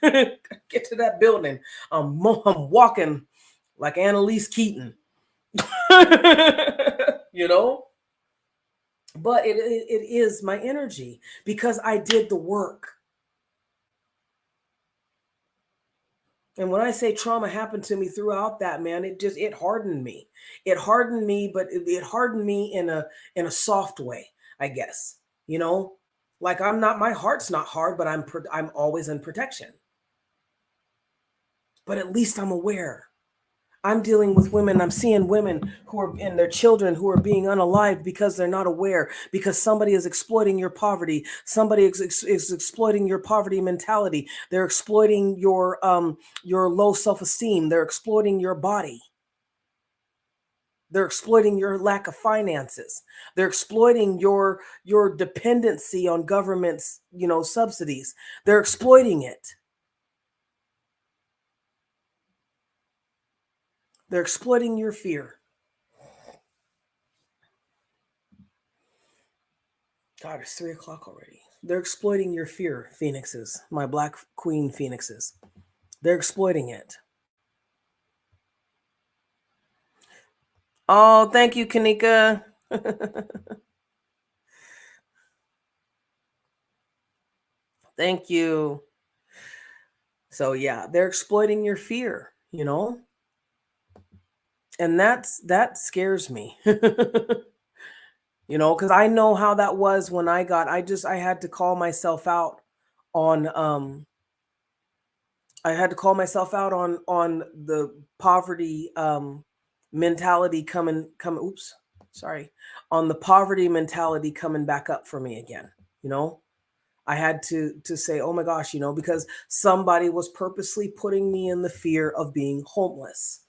get to that building. I'm walking like Annalise Keaton, but it is my energy because I did the work. And when I say trauma happened to me throughout that, man, it hardened me. It hardened me, but it hardened me in a soft way, I guess. Like my heart's not hard, but I'm always in protection. But at least I'm aware. I'm dealing with women. I'm seeing women who are and their children who are being unalived because they're not aware, because somebody is exploiting your poverty. Somebody is exploiting your poverty mentality. They're exploiting your low self-esteem. They're exploiting your body. They're exploiting your lack of finances. They're exploiting your dependency on government's, subsidies. They're exploiting it. They're exploiting your fear. God, it's 3:00 already. They're exploiting your fear, phoenixes, my black queen phoenixes. They're exploiting it. Oh, thank you, Kanika. Thank you. So yeah, they're exploiting your fear, and that scares me. Because I know how that was when I had to call myself out on I had to call myself out on the poverty mentality coming, oops, sorry, on the poverty mentality coming back up for me again, you know? I had to say, oh my gosh, because somebody was purposely putting me in the fear of being homeless.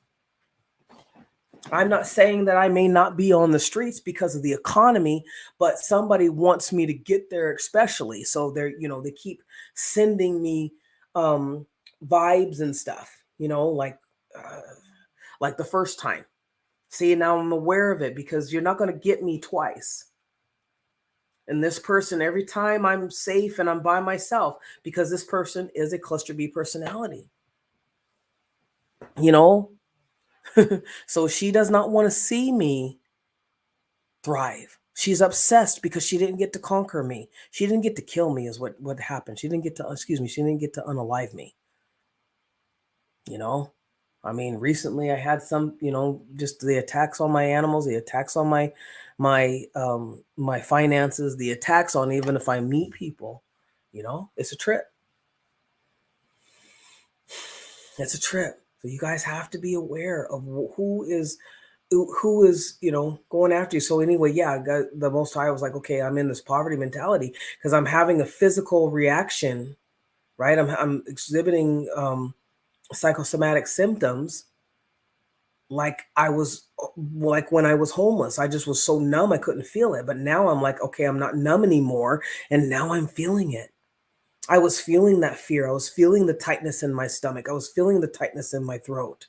I'm not saying that I may not be on the streets because of the economy, but somebody wants me to get there, especially. So they keep sending me um, vibes and stuff, uh, like the first time. See, now I'm aware of it because you're not going to get me twice. And this person, every time I'm safe and I'm by myself, because this person is a cluster B personality, you know? So she does not want to see me thrive. She's obsessed because she didn't get to conquer me. She didn't get to kill me is what happened. She didn't get to, excuse me, she didn't get to unalive me, you know? I mean, recently I had some, just the attacks on my animals, the attacks on my finances, the attacks on even if I meet people, it's a trip. It's a trip. So you guys have to be aware of who is going after you. So anyway, yeah, the Most High was like, okay, I'm in this poverty mentality because I'm having a physical reaction, right? I'm exhibiting psychosomatic symptoms like when I was homeless. I just was so numb I couldn't feel it. But now I'm like, okay, I'm not numb anymore, and now I'm feeling it. I was feeling that fear. I was feeling the tightness in my stomach. I was feeling the tightness in my throat.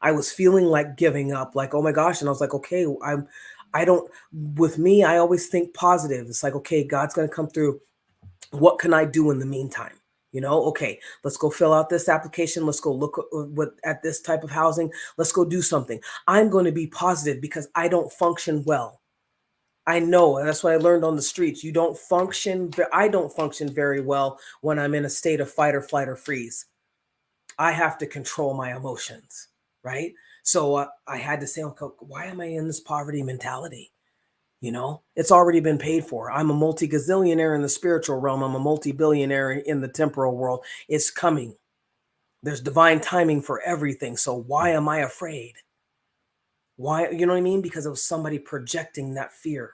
I was feeling like giving up, like, oh my gosh. And I was like, okay, I don't, with me, I always think positive. It's like, okay, God's going to come through. What can I do in the meantime? Okay, let's go fill out this application. Let's go look at this type of housing. Let's go do something. I'm going to be positive because I don't function well. I know, and that's what I learned on the streets. I don't function very well when I'm in a state of fight or flight or freeze. I have to control my emotions, right? So I had to say, okay, why am I in this poverty mentality? It's already been paid for. I'm a multi-gazillionaire in the spiritual realm. I'm a multi-billionaire in the temporal world. It's coming. There's divine timing for everything. So why am I afraid? Why, you know what I mean? Because it was somebody projecting that fear,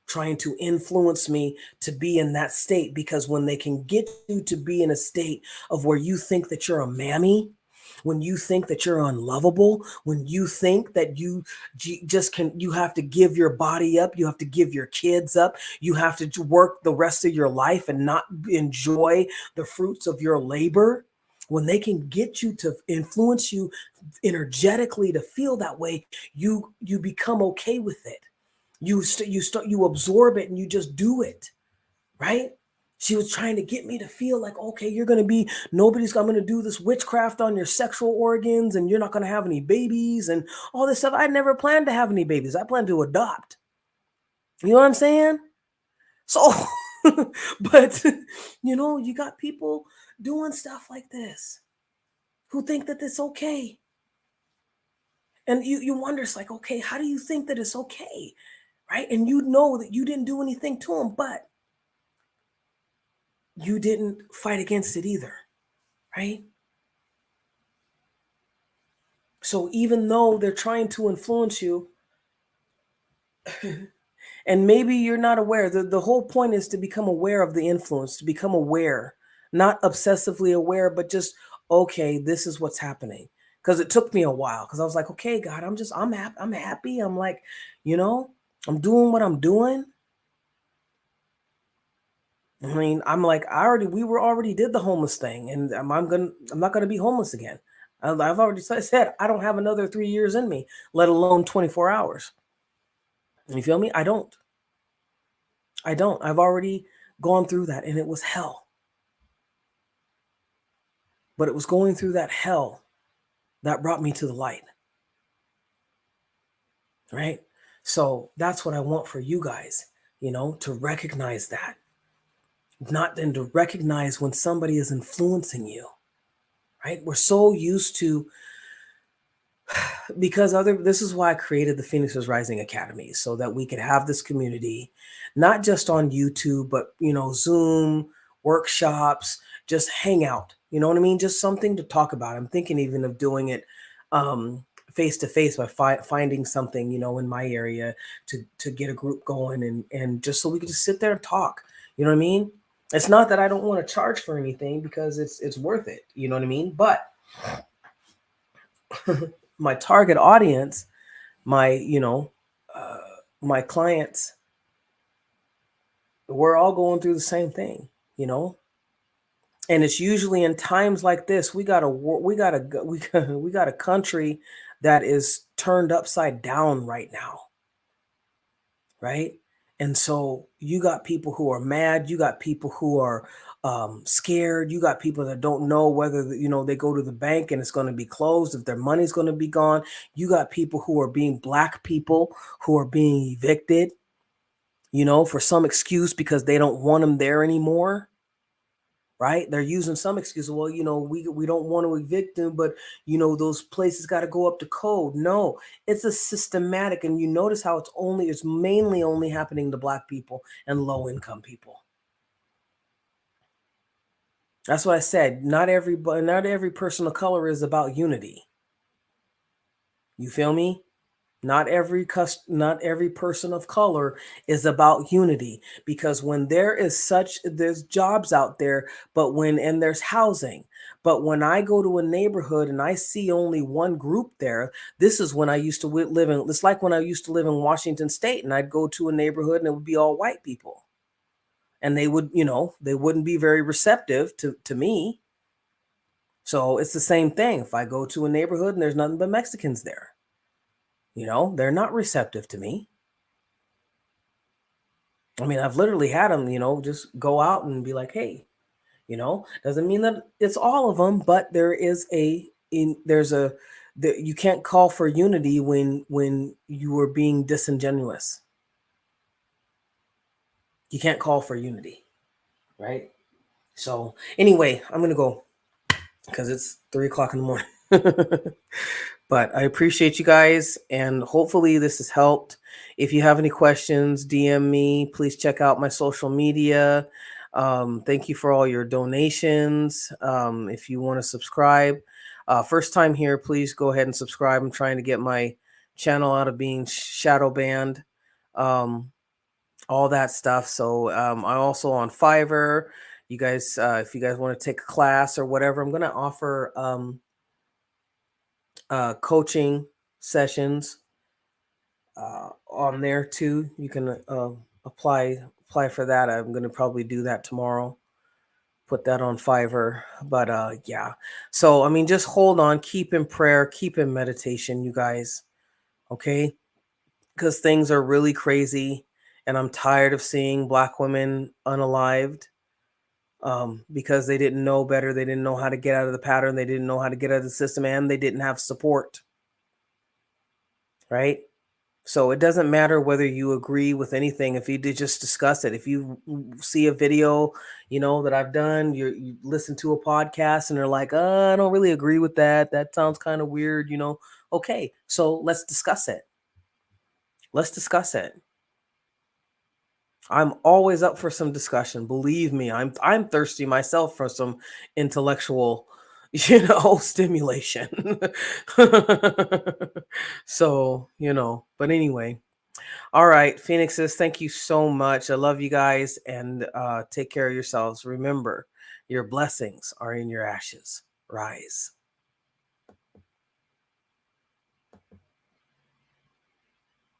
trying to influence me to be in that state. Because when they can get you to be in a state of where you think that you're a mammy, when you think that you're unlovable, when you think that you have to give your body up, you have to give your kids up, you have to work the rest of your life and not enjoy the fruits of your labor. When they can get you to influence you energetically to feel that way, you become okay with it. You absorb it and you just do it, right? She was trying to get me to feel like, okay, I'm going to do this witchcraft on your sexual organs and you're not going to have any babies and all this stuff. I never planned to have any babies. I planned to adopt. You know what I'm saying? So, but, you got people doing stuff like this who think that it's okay. And you wonder, it's like, okay, how do you think that it's okay? Right? And you know that you didn't do anything to them, but you didn't fight against it either, right? So even though they're trying to influence you, and maybe you're not aware, the whole point is to become aware of the influence, to become aware, not obsessively aware, but just, okay, this is what's happening. Because it took me a while, because I was like, okay, God, I'm happy. I'm happy. I'm like, I'm doing what I'm doing. I mean, I'm like, we were already did the homeless thing, and I'm not gonna be homeless again. I've already said I don't have another 3 years in me, let alone 24 hours. You feel me? I don't. I've already gone through that, and it was hell. But it was going through that hell that brought me to the light. Right? So that's what I want for you guys, to recognize that. Not and to recognize when somebody is influencing you. Right? We're so used to, because this is why I created the Phoenix is Rising Academy, so that we could have this community, not just on YouTube, but Zoom, workshops, just hang out. You know what I mean? Just something to talk about. I'm thinking even of doing it face to face by finding something, in my area to get a group going, and just so we could just sit there and talk. You know what I mean? It's not that I don't want to charge for anything, because it's worth it. You know what I mean? But my target audience, my uh, my clients, we're all going through the same thing. You know, and it's usually in times like this we got a we got a country that is turned upside down right now, right? And so you got people who are mad, you got people who are scared, you got people that don't know whether they go to the bank and it's going to be closed, if their money's going to be gone. You got people who are being black people who are being evicted, for some excuse because they don't want them there anymore, right? They're using some excuse. Well, we don't want to evict them, but those places got to go up to code. No, it's a systematic, and you notice how it's mainly only happening to black people and low income people. That's what I said. Not every person of color is about unity. You feel me? Not every person of color is about unity, because when there's jobs out there, and there's housing, but when I go to a neighborhood and I see only one group there, this is when I used to live in. It's like when I used to live in Washington State, and I'd go to a neighborhood and it would be all white people, and they wouldn't be very receptive to me. So it's the same thing. If I go to a neighborhood and there's nothing but Mexicans there, they're not receptive to me. I mean, I've literally had them, just go out and be like, hey, doesn't mean that it's all of them, but you can't call for unity when you are being disingenuous. You can't call for unity, right? So anyway, I'm going to go because it's 3 o'clock in the morning. But I appreciate you guys, and hopefully this has helped. If you have any questions, DM me. Please check out my social media. Thank you for all your donations. If you want to subscribe, first time here, please go ahead and subscribe. I'm trying to get my channel out of being shadow banned, all that stuff. So I'm also on Fiverr. You guys, if you guys want to take a class or whatever, I'm going to offer coaching sessions on there too. You can apply for that. I'm going to probably do that tomorrow. Put that on Fiverr. But yeah. So I mean, just hold on, keep in prayer, keep in meditation, you guys. Okay? Because things are really crazy, and I'm tired of seeing black women unalived. Because they didn't know better. They didn't know how to get out of the pattern. They didn't know how to get out of the system, and they didn't have support. Right? So it doesn't matter whether you agree with anything. If you did just discuss it, if you see a video, that I've done, you listen to a podcast and they're like, I don't really agree with that. That sounds kind of weird, Okay, so let's discuss it. Let's discuss it. I'm always up for some discussion. Believe me, I'm thirsty myself for some intellectual, stimulation. So, but anyway. All right, Phoenixes, thank you so much. I love you guys, and take care of yourselves. Remember, your blessings are in your ashes. Rise.